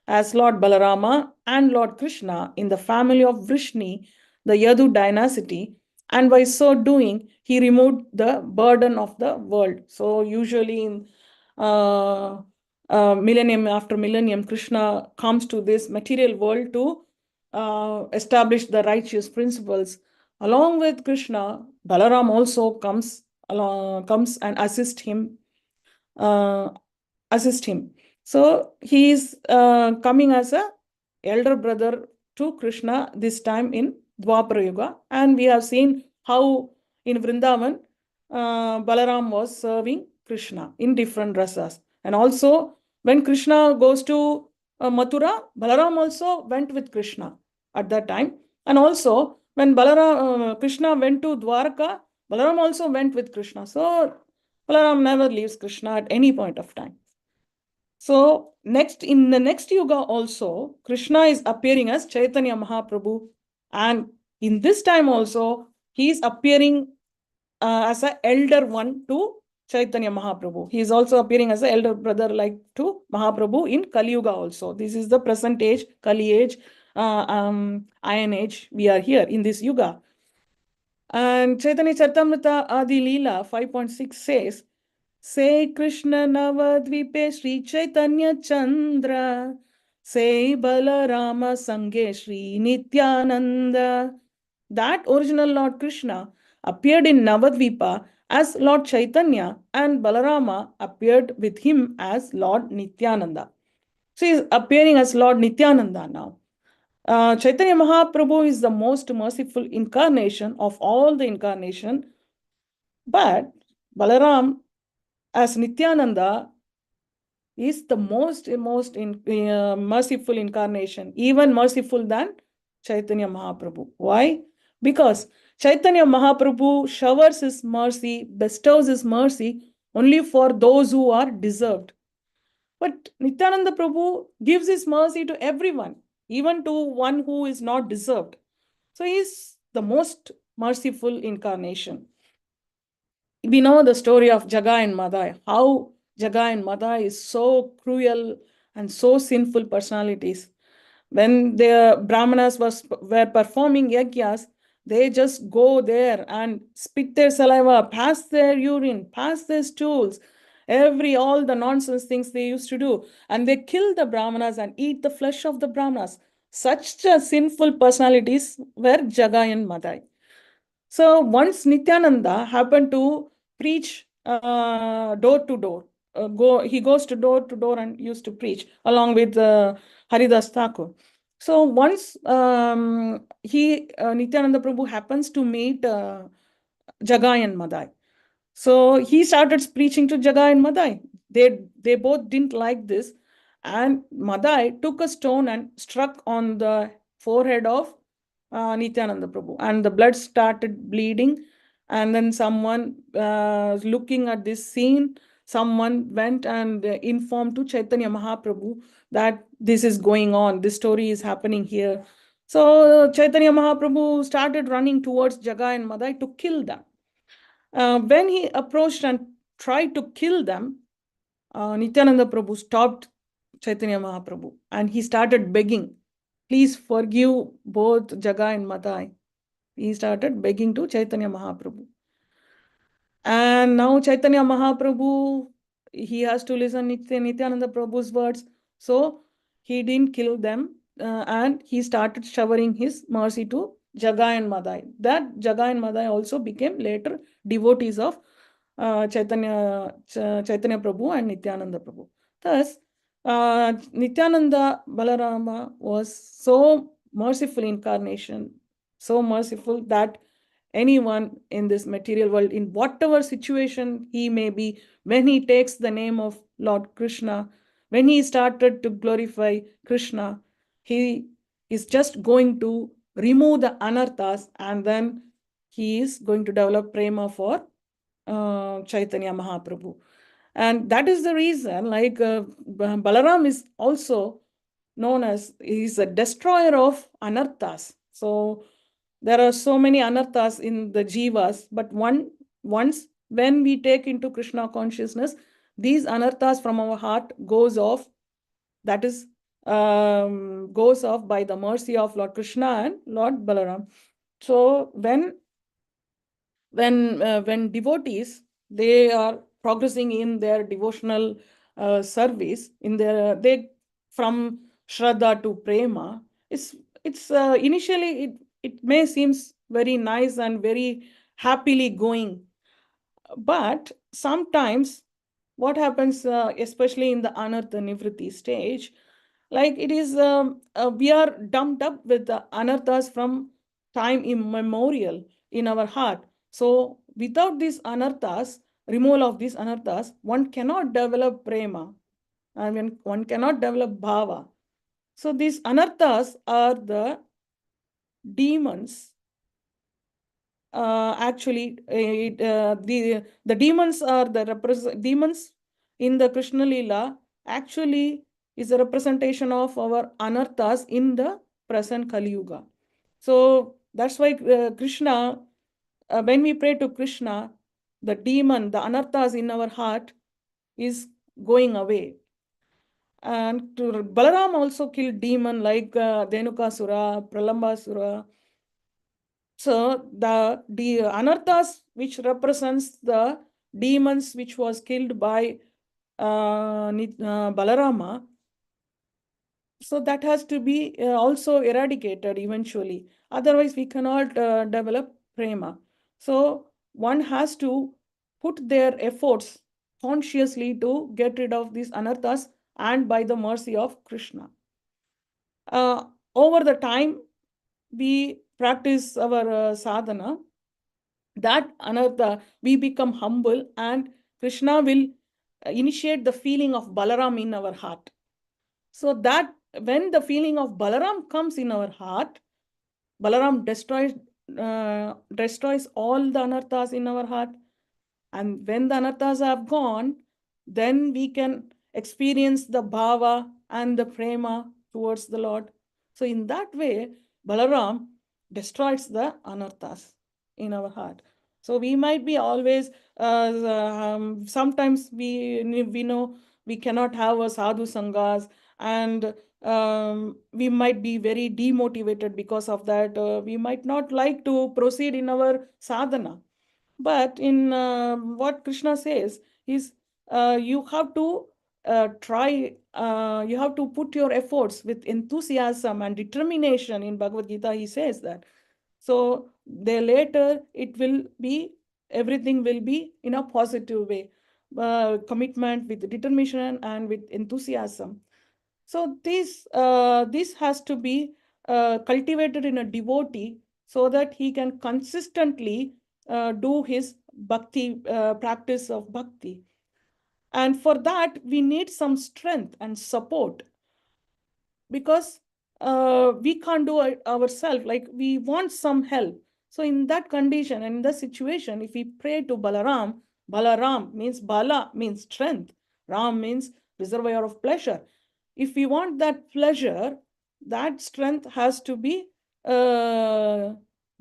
as Lord Balarama and Lord Krishna in the family of Vrishni, the Yadu dynasty, and by so doing, he removed the burden of the world. So usually in millennium after millennium, Krishna comes to this material world to establish the righteous principles. Along with Krishna, Balaram also comes and assist him. So he is coming as a elder brother to Krishna this time in Dwapara Yuga, and we have seen how in Vrindavan Balaram was serving Krishna in different rasas. And also when Krishna goes to Mathura, Balaram also went with Krishna at that time. And also when Krishna went to Dwarka, Balaram also went with Krishna. So Balaram never leaves Krishna at any point of time. So next, in the next yuga also, Krishna is appearing as Chaitanya Mahaprabhu. And in this time also, he is appearing as an elder one to Chaitanya Mahaprabhu. He is also appearing as an elder brother like to Mahaprabhu in Kali Yuga also. This is the present age, Kali age, Iron age. We are here in this yuga. And Chaitanya Charitamrita Adi Leela 5.6 says, Say Krishna Navadvipe Sri Chaitanya Chandra, Say Balarama Sange Sri Nityananda. That original Lord Krishna appeared in Navadvipa as Lord Chaitanya, and Balarama appeared with him as Lord Nityananda. So he is appearing as Lord Nityananda now. Chaitanya Mahaprabhu is the most merciful incarnation of all the incarnation, but Balaram as Nityananda is the most merciful incarnation, even merciful than Chaitanya Mahaprabhu. Why? Because Chaitanya Mahaprabhu showers his mercy, bestows his mercy only for those who are deserved. But Nityananda Prabhu gives his mercy to everyone, even to one who is not deserved. So he is the most merciful incarnation. We know the story of Jagai and Madai, how Jagai and Madai is so cruel and so sinful personalities. When the Brahmanas were performing yagyas, they just go there and spit their saliva, pass their urine, pass their stools, all the nonsense things they used to do. And they kill the Brahmanas and eat the flesh of the Brahmanas. Such sinful personalities were Jagai and Madai. So once Nityananda happened to preach door to door. He goes to door and used to preach along with Haridas Thakur. So once Nityananda Prabhu happens to meet Jagai and Madai. So he started preaching to Jagai and Madai. They both didn't like this. And Madai took a stone and struck on the forehead of Nityananda Prabhu. And the blood started bleeding. And then someone looking at this scene, someone went and informed to Chaitanya Mahaprabhu that this is going on, this story is happening here. So Chaitanya Mahaprabhu started running towards Jagai and Madai to kill them. When he approached and tried to kill them, Nityananda Prabhu stopped Chaitanya Mahaprabhu and he started begging, please forgive both Jagai and Madai. He started begging to Chaitanya Mahaprabhu. And now Chaitanya Mahaprabhu, he has to listen Nityananda Prabhu's words. So he didn't kill them and he started showering his mercy to Jagai and Madai. That Jagai and Madai also became later devotees of Chaitanya Prabhu and Nityananda Prabhu. Thus, Nityananda Balarama was so merciful incarnation, so merciful that anyone in this material world, in whatever situation he may be, when he takes the name of Lord Krishna, when he started to glorify Krishna, he is just going to remove the anarthas, and then he is going to develop prema for Chaitanya Mahaprabhu. And that is the reason, like Balaram is also known as, he's a destroyer of anarthas. So there are so many anarthas in the jivas, but once when we take into Krishna consciousness, these anarthas from our heart goes off. That is goes off by the mercy of Lord Krishna and Lord Balaram. So when devotees, they are progressing in their devotional service, in their they from Shraddha to Prema, it's initially it may seems very nice and very happily going, but sometimes what happens, especially in the Anartha Nivritti stage, like it is we are dumped up with the anarthas from time immemorial in our heart. So without these anarthas, removal of these anarthas, one cannot develop prema, and one cannot develop bhava. So these anarthas are the demons. Actually, the demons are the demons in the Krishna Lila actually is a representation of our anarthas in the present Kali Yuga. So that's why Krishna, when we pray to Krishna, the demon, the anarthas in our heart is going away. And Balaram also killed demon like Dhenukasura, Pralambasura. So the anarthas, which represents the demons which was killed by Balarama, so that has to be also eradicated eventually. Otherwise, we cannot develop prema. So one has to put their efforts consciously to get rid of these anarthas, and by the mercy of Krishna. Over the time, we practice our sadhana, that anartha, we become humble, and Krishna will initiate the feeling of Balaram in our heart. So that when the feeling of Balaram comes in our heart, Balaram destroys all the anarthas in our heart. And when the anarthas have gone, then we can experience the bhava and the prema towards the Lord. So in that way, Balaram destroys the anarthas in our heart. So we might be always, sometimes we know we cannot have a sadhu sanghas, and we might be very demotivated because of that. We might not like to proceed in our sadhana. But in what Krishna says is, you have to try, you have to put your efforts with enthusiasm and determination. In Bhagavad Gita, he says that. So there later, it will be, everything will be in a positive way. Commitment with determination and with enthusiasm. So this has to be cultivated in a devotee, so that he can consistently do his bhakti, practice of bhakti. And for that, we need some strength and support, because we can't do it ourselves. Like, we want some help. So in that condition and in that situation, if we pray to Balaram, Balaram means Bala means strength, Ram means reservoir of pleasure. If we want that pleasure, that strength has to be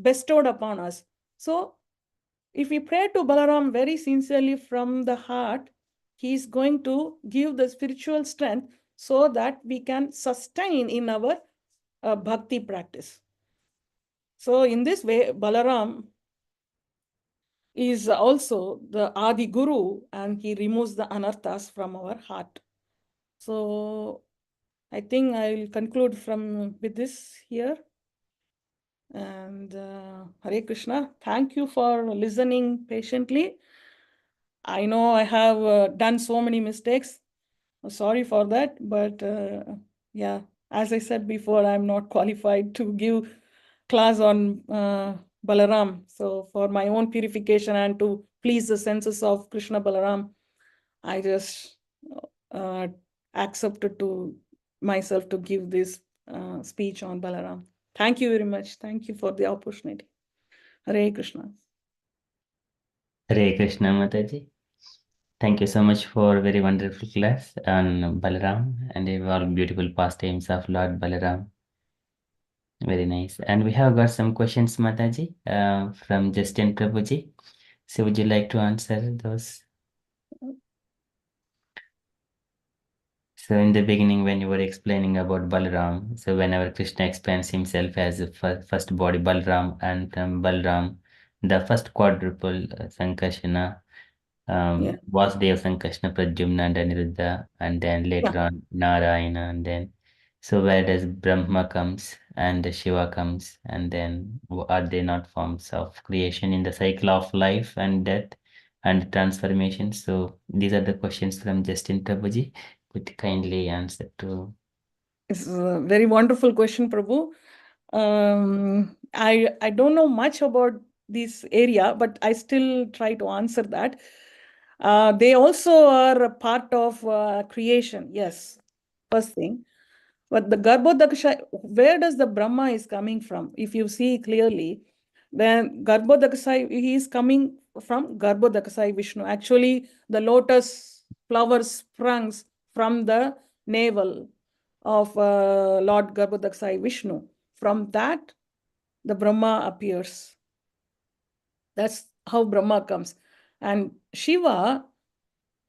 bestowed upon us. So if we pray to Balaram very sincerely from the heart, he is going to give the spiritual strength, so that we can sustain in our bhakti practice. So in this way, Balaram is also the Adi Guru, and he removes the anarthas from our heart. So I think I'll conclude with this here. And Hare Krishna, thank you for listening patiently. I know I have done so many mistakes. Sorry for that, but yeah, as I said before, I'm not qualified to give class on Balaram. So for my own purification and to please the senses of Krishna Balaram, I just uh, accepted to myself to give this speech on Balaram. Thank you very much. Thank you for the opportunity. Hare Krishna. Hare Krishna Mataji. Thank you so much for a very wonderful class on Balaram and all beautiful pastimes of Lord Balaram. Very nice. And we have got some questions, Mataji, from Justin Prabhuji. So would you like to answer those? So in the beginning, when you were explaining about Balaram, so whenever Krishna explains himself as the first body Balaram, and from Balaram, the first quadruple Sankarsana, Yeah. Vasudeva, Sankarsana, Pradyumna, and Aniruddha, and then later on Narayana, and then so where does Brahma comes and Shiva comes, and then are they not forms of creation in the cycle of life and death and transformation? So these are the questions from Justin Prabhuji. Could you kindly answer to? It's a very wonderful question, Prabhu. I don't know much about this area, but I still try to answer that. They also are a part of creation. Yes, first thing. But the Garbhodaksha, where does the Brahma is coming from? If you see clearly, then Garbhodaksha, he is coming from Garbhodaksha Vishnu. Actually, the lotus flower sprungs from the navel of Lord Garbhodaksha Vishnu. From that, the Brahma appears. That's how Brahma comes. And Shiva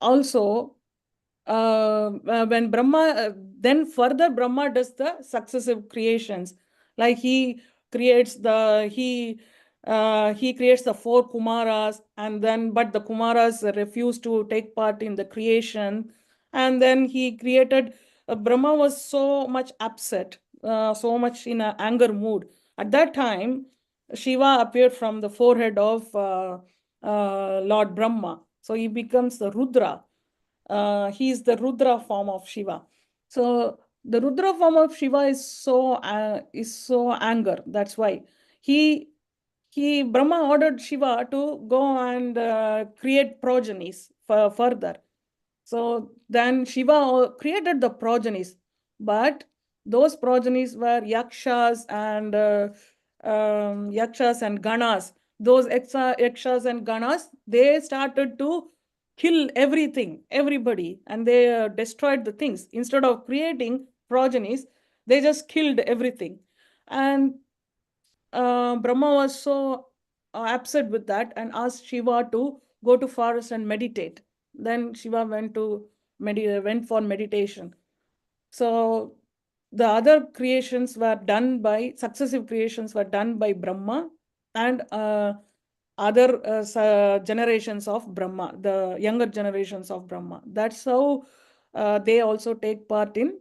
also, when Brahma, then further Brahma does the successive creations. Like he creates the four Kumaras, and then but the Kumaras refuse to take part in the creation, and then he created. Brahma was so much upset, so much in an anger mood. At that time, Shiva appeared from the forehead of Lord Brahma. So he becomes the Rudra. He is the Rudra form of Shiva. So the Rudra form of Shiva is so anger. That's why he Brahma ordered Shiva to go and create progenies further. So then Shiva created the progenies, but those progenies were yakshas and ganas. Those yakshas and ganas, they started to kill everything, everybody, and they destroyed the things. Instead of creating progenies, they just killed everything. And Brahma was so upset with that and asked Shiva to go to forest and meditate. Then Shiva went for meditation. So the other creations were done by successive creations were done by Brahma and other generations of Brahma, the younger generations of Brahma. That's how they also take part in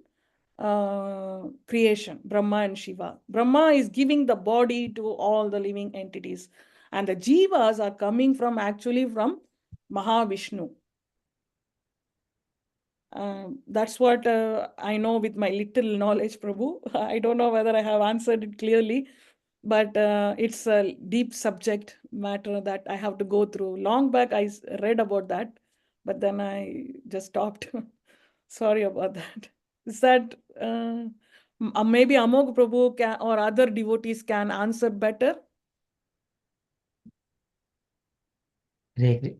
creation, Brahma and Shiva. Brahma is giving the body to all the living entities, and the jivas are coming from actually from Mahavishnu. That's what I know with my little knowledge, Prabhu. I don't know whether I have answered it clearly, but it's a deep subject matter that I have to go through. Long back, I read about that, but then I just stopped. Sorry about that. Is that maybe Amog Prabhu can, or other devotees can answer better? Hare,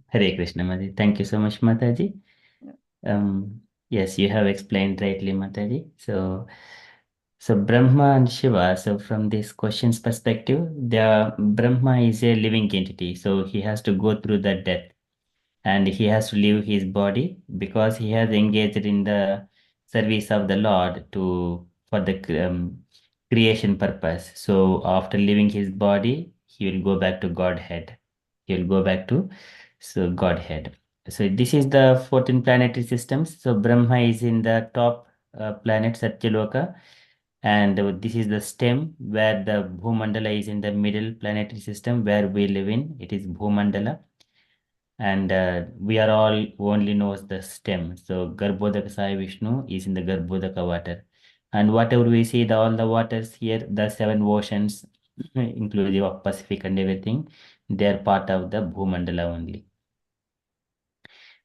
Hare Krishna Mataji. Thank you so much, Mataji. Yes, you have explained rightly, Mataji. So Brahma and Shiva. So from this question's perspective, the Brahma is a living entity. So he has to go through the death, and he has to leave his body because he has engaged in the service of the Lord to for the creation purpose. So after leaving his body, he will go back to Godhead. He will go back to Godhead. So this is the 14 planetary systems. So Brahma is in the top planet Satyaloka, and this is the stem where the Bhumandala is in the middle planetary system where we live in. It is Bhumandala, and we are all who only knows the stem. So Garbhodaka Sai Vishnu is in the Garbhodaka water, and whatever we see, all the waters here, the seven oceans, inclusive of Pacific and everything, they are part of the Bhumandala only.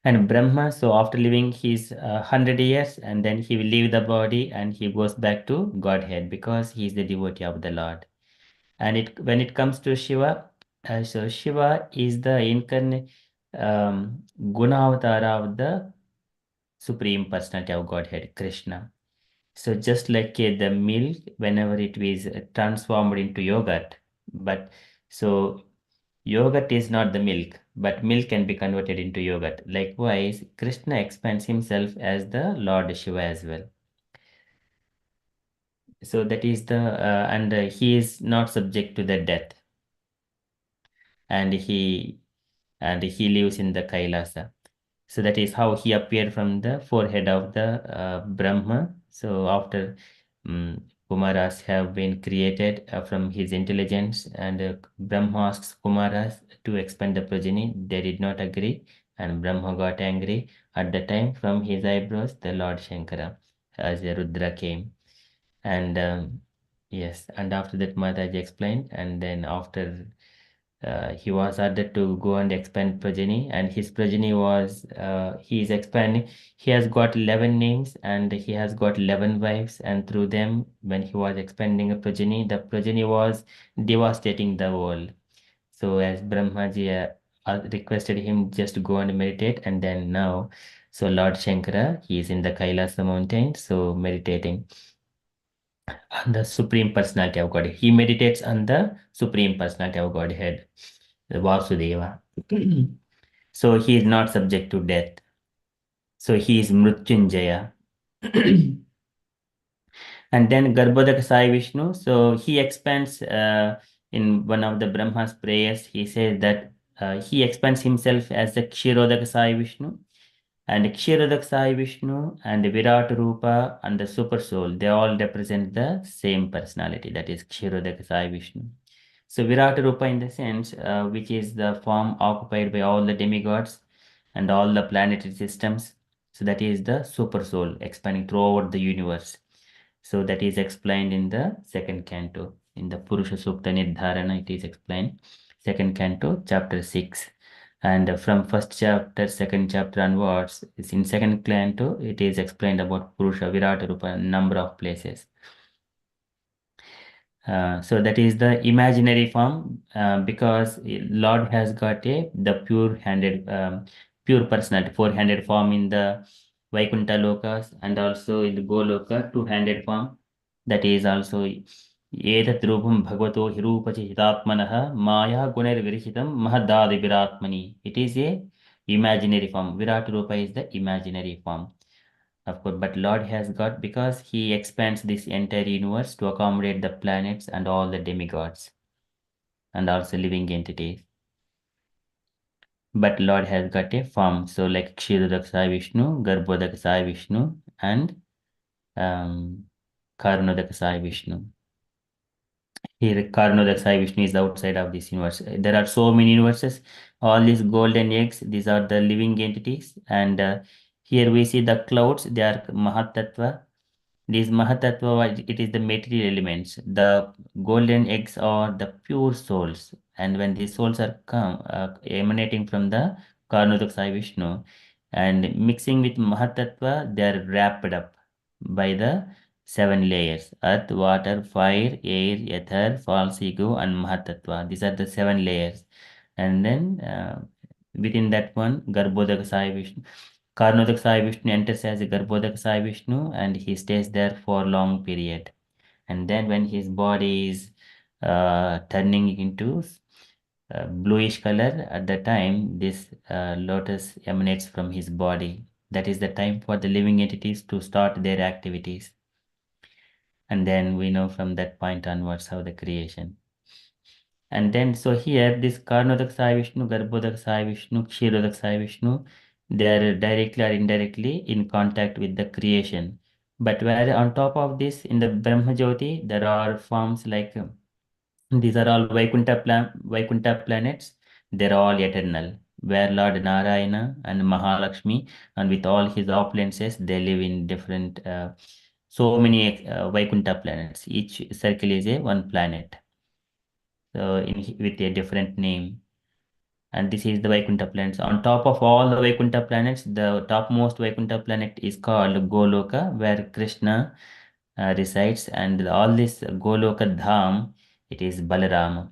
And Brahma, so after living his 100 years, and then he will leave the body and he goes back to Godhead because he is the devotee of the Lord. And when it comes to Shiva, so Shiva is the incarnate Guna Avatara of the Supreme Personality of Godhead, Krishna. So just like the milk, whenever it is transformed into yogurt, but so yogurt is not the milk, but milk can be converted into yogurt. Likewise, Krishna expands himself as the Lord Shiva as well. So that is the and he is not subject to the death, and he lives in the Kailasa. So that is how he appeared from the forehead of the Brahma. So after Kumaras have been created from his intelligence, and Brahma asks Kumaras to expand the progeny. They did not agree, and Brahma got angry. At the time, from his eyebrows, the Lord Shankara as a Rudra came. And yes, and after that, Mataji explained, and then after he was ordered to go and expand progeny, and his progeny was he is expanding. He has got 11 names and he has got 11 wives, and through them, when he was expanding a progeny, the progeny was devastating the world. So as Brahmaji requested him just to go and meditate, and then now, so Lord Shankara, he is in the Kailasa mountain, so meditating on the Supreme Personality of Godhead. He meditates on the Supreme Personality of Godhead, the Vasudeva. So he is not subject to death. So he is Mrutyunjaya. And then Garbhodak Sai Vishnu. So he expands in one of the Brahma's prayers. He says that he expands himself as the Kshirodak Sai Vishnu. And Kshirodak Sai Vishnu and Virat Rupa and the Super Soul, they all represent the same personality, that is Kshirodak Sai Vishnu. So Virat Rupa in the sense which is the form occupied by all the demigods and all the planetary systems. So that is the Super Soul expanding throughout the universe. So that is explained in the second canto. In the Purusha Sukta Nirdharana, it is explained. Second canto, chapter 6. And from first chapter, second chapter onwards, in second canto, it is explained about Purusha, Virata Rupa, number of places. So that is the imaginary form because Lord has got the pure-handed, pure personality, four-handed form in the Vaikuntha Lokas and also in the Goloka, two-handed form. That is also Etat Rupam Bhagavato Hirupachi Hitatmanaha Maya Guner Virishitam Mahadadi Viratmani. It is a imaginary form. Virat Rupa is the imaginary form. Of course, but Lord has got because he expands this entire universe to accommodate the planets and all the demigods and also living entities. But Lord has got a form, so like Kshirodakasai Vishnu, Garbhodakasai Vishnu, and Karnodakasai Vishnu. Here, Karnodakasai Vishnu is outside of this universe. There are so many universes. All these golden eggs, these are the living entities. And here we see the clouds, they are Mahatattva. These Mahatattva, it is the material elements. The golden eggs are the pure souls. And when these souls are emanating from the Karnodaksai Vishnu and mixing with Mahatattva, they are wrapped up by the seven layers: earth, water, fire, air, ether, false ego, and Mahatattva. These are the seven layers. And then within that one, Garbhodak Sai Vishnu. Karnodak Sai Vishnu enters as a Garbhodak Sai Vishnu and he stays there for a long period. And then when his body is turning into bluish color, at the time this lotus emanates from his body. That is the time for the living entities to start their activities. And then we know from that point onwards how the creation. And then, so here, this Karnodak Sai Vishnu, Garbhodak Sai Vishnu, Kshirodak Sai Vishnu, they are directly or indirectly in contact with the creation. But where on top of this, in the Brahma Jyoti, there are forms like these are all Vaikuntha planets. They're all eternal. Where Lord Narayana and Mahalakshmi, and with all his opulences, they live in different, so many Vaikuntha planets. Each circle is a one planet. with a different name. And this is the Vaikuntha planets. On top of all the Vaikuntha planets, the topmost Vaikuntha planet is called Goloka, where Krishna resides, and all this Goloka Dham, it is Balarama.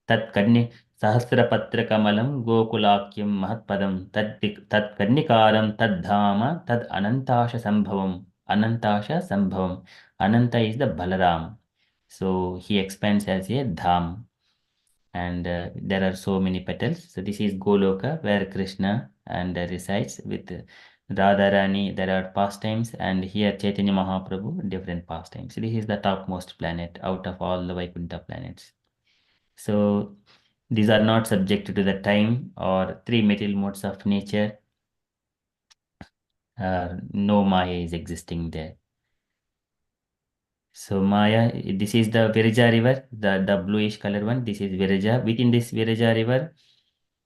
Tat Kadni Sahasrapatra Kamalam Gokulakyam Mahatpadam Tat Kadnikaram Tad Dhama Tad Anantasha Sambhavam. Anantasha Sambhavam. Ananta is the Balaram. So he expands as a Dham, and there are so many petals. So this is Goloka, where Krishna and resides with Radharani. There are pastimes, and here Chaitanya Mahaprabhu, different pastimes. So this is the topmost planet out of all the Vaikuntha planets. So these are not subject to the time or three material modes of nature. No Maya is existing there. So Maya, this is the Virja river, the bluish color one. This is Virja. Within this Virja river,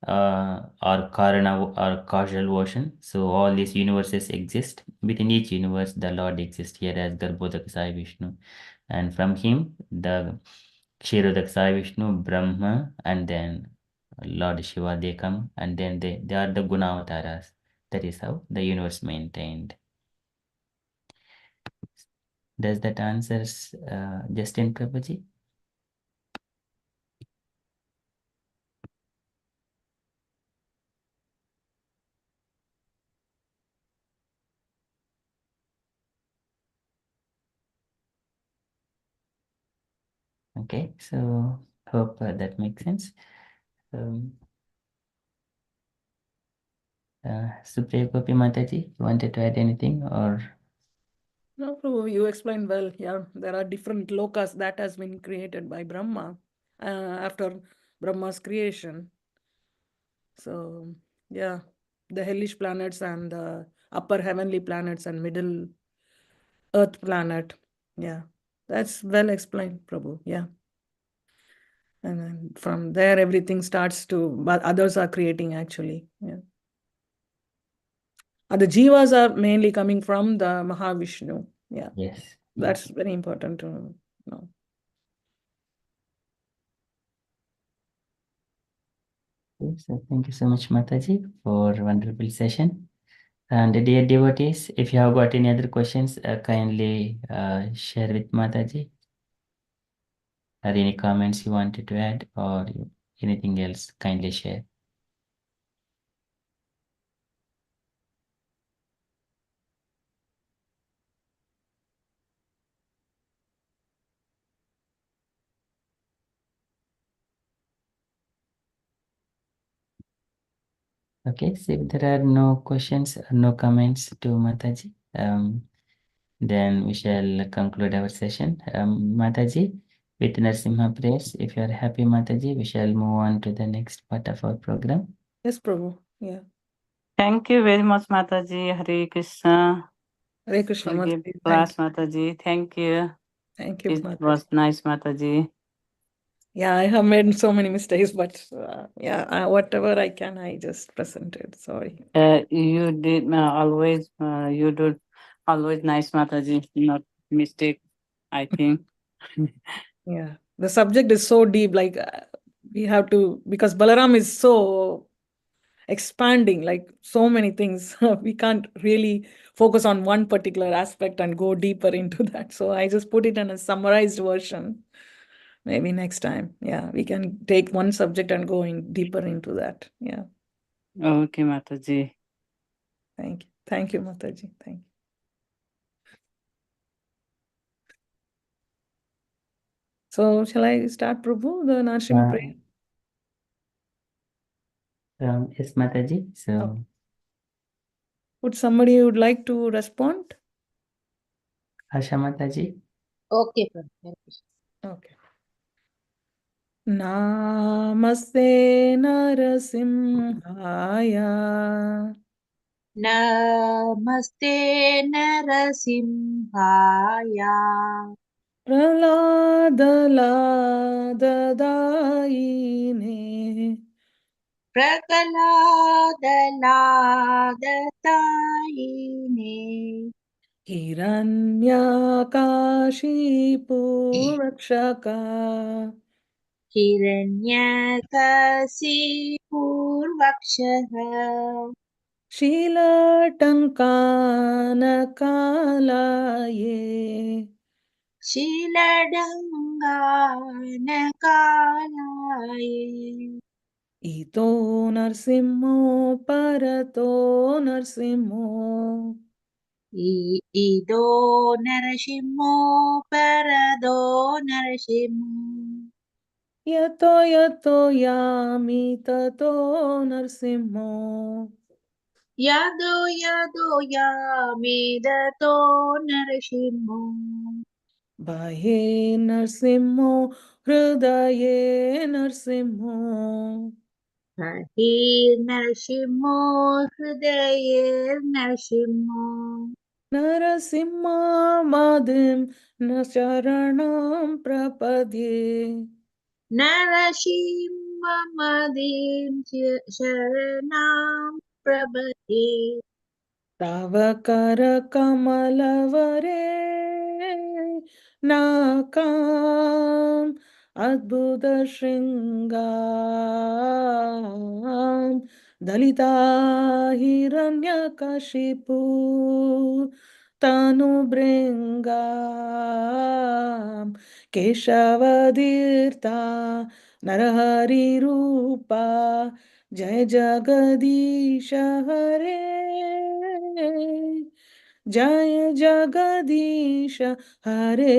or Karana or causal ocean. So all these universes exist. Within each universe, the Lord exists here as Garbhodak Sai Vishnu. And from him, the Kshirodak Sai Vishnu, Brahma, and then Lord Shiva, they come, and then they are the Gunavataras. That is how the universe maintained. Does that answers Justin Prabhuji? Okay, so hope that makes sense. Supriya Gopi Mataji, you wanted to add anything or? No, Prabhu, you explained well. Yeah, there are different lokas that has been created by Brahma after Brahma's creation. So, yeah, the hellish planets and the upper heavenly planets and middle earth planet. Yeah, that's well explained, Prabhu. Yeah. And then from there, everything starts to, but others are creating actually. Yeah. The jivas are mainly coming from the Mahavishnu. Yeah. Yes. That's very important to know. Okay, so thank you so much, Mataji, for wonderful session. And dear devotees, if you have got any other questions, kindly share with Mataji. Or any comments you wanted to add or anything else, kindly share. Okay, so if there are no questions, no comments to Mataji, then we shall conclude our session. Mataji, with Narsimha prayers, if you are happy, Mataji, we shall move on to the next part of our program. Yes, Prabhu. Yeah. Thank you very much, Mataji. Hare Krishna. Hare Krishna, You gave Mataji. class, Mataji. Thank you. Thank you, It Mataji. was nice, Mataji. Yeah, I have made so many mistakes, but yeah, whatever I can, I just presented. Sorry. You did always, you did always nice, Mataji. Not mistake, I think. Yeah, the subject is so deep. Like we have to, because Balaram is so expanding, like so many things. We can't really focus on one particular aspect and go deeper into that. So I just put it in a summarized version. Maybe next time, yeah, we can take one subject and go in deeper into that. Yeah. Okay, Mataji. Thank you. Thank you, Mataji. Thank you. So shall I start, Prabhu, the Narsimha prayer? Yes, Mataji. So, Okay. Would somebody would like to respond? Asha Mataji. Okay, Prabhu. Okay. Namaste Narasimhaya. Namaste Narasimhaya. Praladaladaine. Prakaladaladataine. Hiranyakashipu Rakshaka. हिरण्यकशिपूर्वक्षः शीलटङ्कानकालाये शीलडङ्गानकालाये इतो नरसिंहो परतो नरसिंहो इदो नरसिंहो परदो नरसिंहो यतो यतो यामि ततो नरसिंहो यादो यादो यामेदतो नरसिंहो बाह्ये नरसिंहो हृदये नरसिंहो बहिर्नरसिंहो हृदयेर्नरसिंहो नरसिंहामादिं न शरणं प्रपद्ये नरसिंहमदिं शरणां प्रपद्ये तव करकमलवरे नाकाम् अद्भुतशृङ्गां दलिता हिरण्यकशिपु तनुभृङ्गां केशवदीर्ता नरहरिरूपा जय जगदीश हरे जय जगदीश हरे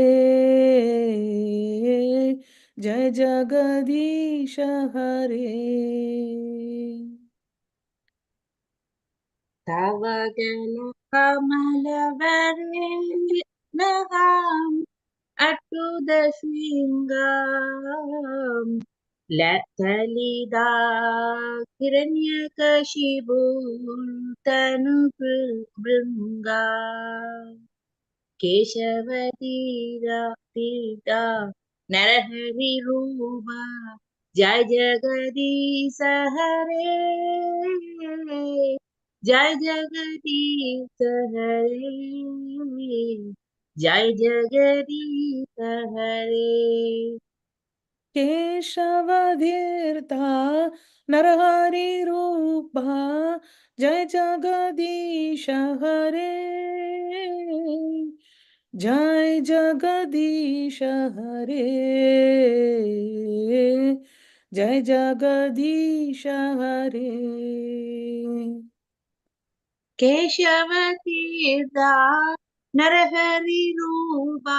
जय जगदीश हरे तव गलकमलवरे नहाम् अट्टुदशृङ्गाम् ललिता हिरण्यकशिभूतनुभृङ्गा केशवतीरा नरहरिरूपा जय जगदीश हरे जय जगदीश हरे जय जगदीश हरे केशवधीर्ता नरहरिरूपा जय जगदीश हरे जय जगदीश हरे जय जगदीश हरे केशवतीर्था नरहरिरूपा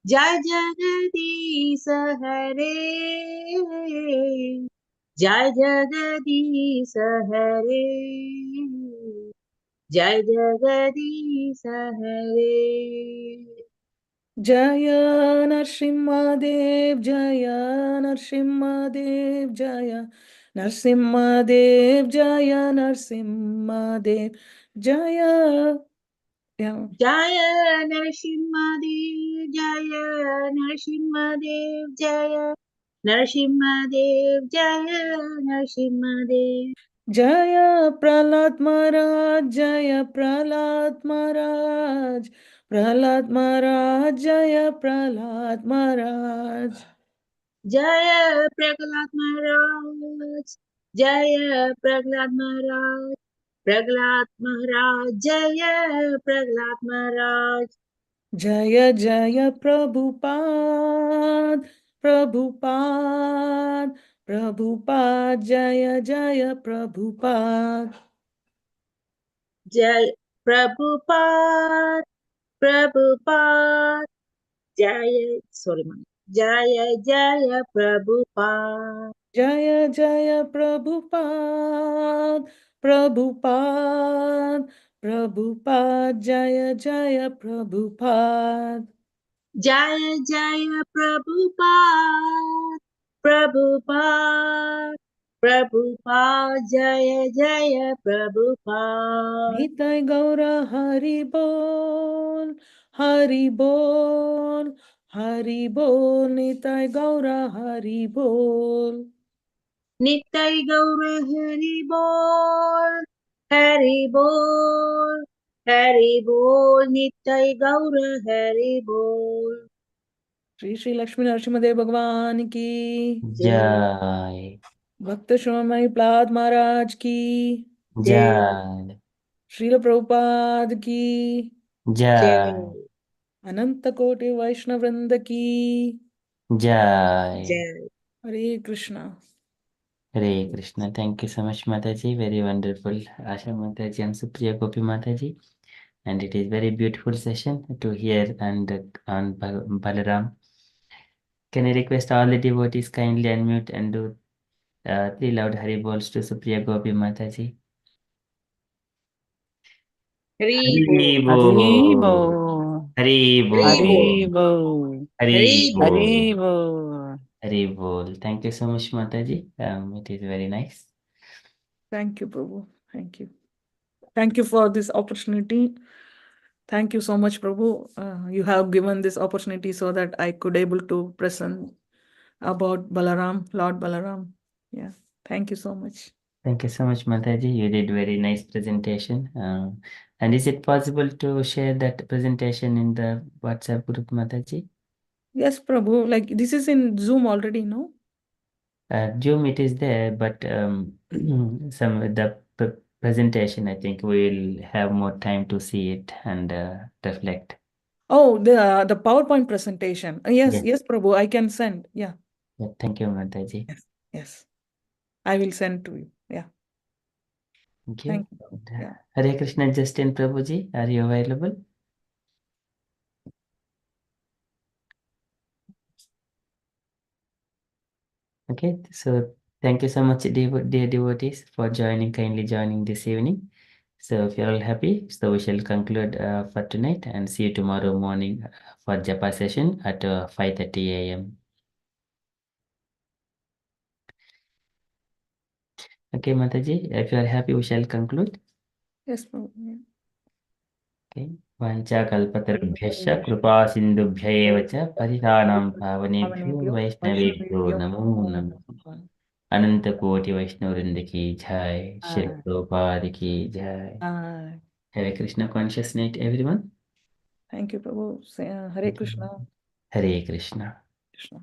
जय जगदीश हरे जय जगदीश हरे जय जगदीश हरे जय नरसिंहदेव जय नरसिंहदेव जय नरसिंहदेव जय नरसिंहदेव जय Yeah. जय नरसिंहदेव जय नरसिंहदेव जय नरसिंहदेव जय नरसिंहदेव जय प्रहलाद महाराज जय प्रहलाद महाराज प्रहलाद महाराज जय प्रहलाद महाराज जय प्रहलाद महाराज जय प्रहलाद महाराज प्रहलाद महाराज जय प्रहलाद महाराज जय जय प्रभुपाद प्रभुपाद प्रभुपाद जय जय प्रभुपाद जय प्रभुपाद प्रभुपाद जय सॉरी man जय जय प्रभुपाद जय जय प्रभुपाद प्रभुपाद प्रभुपाद जय जय प्रभुपाद जय जय प्रभुपाद प्रभुपाद प्रभुपाद जय जय प्रभुपाद निताय गौर हरि बोल हरि बोल हरि बोल निताय गौर हरि बोल नित्य गौर हरि बोल हरि बोल हरि बोल नित्य गौर हरि बोल श्री श्री लक्ष्मी नरसिंहदेव भगवान की, जय भक्त शिरोमणि प्रहलाद महाराज की, जय श्रील प्रभुपाद की, जय अनंत कोटि वैष्णव वृंद की। जय Jai. Hare Krishna. Hare Krishna. Thank you so much, Mataji. Very wonderful, Asha Mataji and Supriya Gopi Mataji. And it is very beautiful session to hear and on Balaram. Can I request all the devotees kindly unmute and do three loud Hari Bols to Supriya Gopi Mataji? Hari Hari Bol. Bol. Haribo. Hari Hari Bol. Bol. Haribo. Hari Hari Bol. Bol. Haribo. Hari Bol. Thank you so much, Mataji. It is very nice. Thank you, Prabhu. Thank you. Thank you for this opportunity. Thank you so much, Prabhu. You have given this opportunity so that I could able to present about Balaram, Lord Balaram. Yeah. Thank you so much. Thank you so much, Mataji. You did very nice presentation. And is it possible to share that presentation in the WhatsApp group, Mataji? Yes, Prabhu. Like this is in Zoom already, no? Zoom it is there, but some the presentation, I think we'll have more time to see it and reflect. Oh, the PowerPoint presentation. Yes, Yes. yes, Prabhu. I can send. Yeah. Yeah, thank you, Mataji. Yes. Yes. I will send to you. Yeah. Thank you. Thank you, Prabhu. And, Yeah. Hare Krishna, Justin Prabhuji, are you available? Okay, so thank you so much, dear devotees, for kindly joining this evening. So if you're all happy, so we shall conclude for tonight and see you tomorrow morning for Japa session at 5:30 a.m. Okay, Mataji, if you are happy, we shall conclude. Yes, Prabhu. Yeah. Okay. वाञ्छाकल्पतरुभ्यश्च कृपा सिन्धुभ्य एव च पतितानां पावनेभ्यो वैष्णवेभ्यो नमो नमः अनंतकोटि वैष्णववृंद की जय श्री प्रभुपाद की जय Have a Krishna conscious night, everyone. Thank you, Prabhu. Hare Krishna. Hare Krishna. Krishna.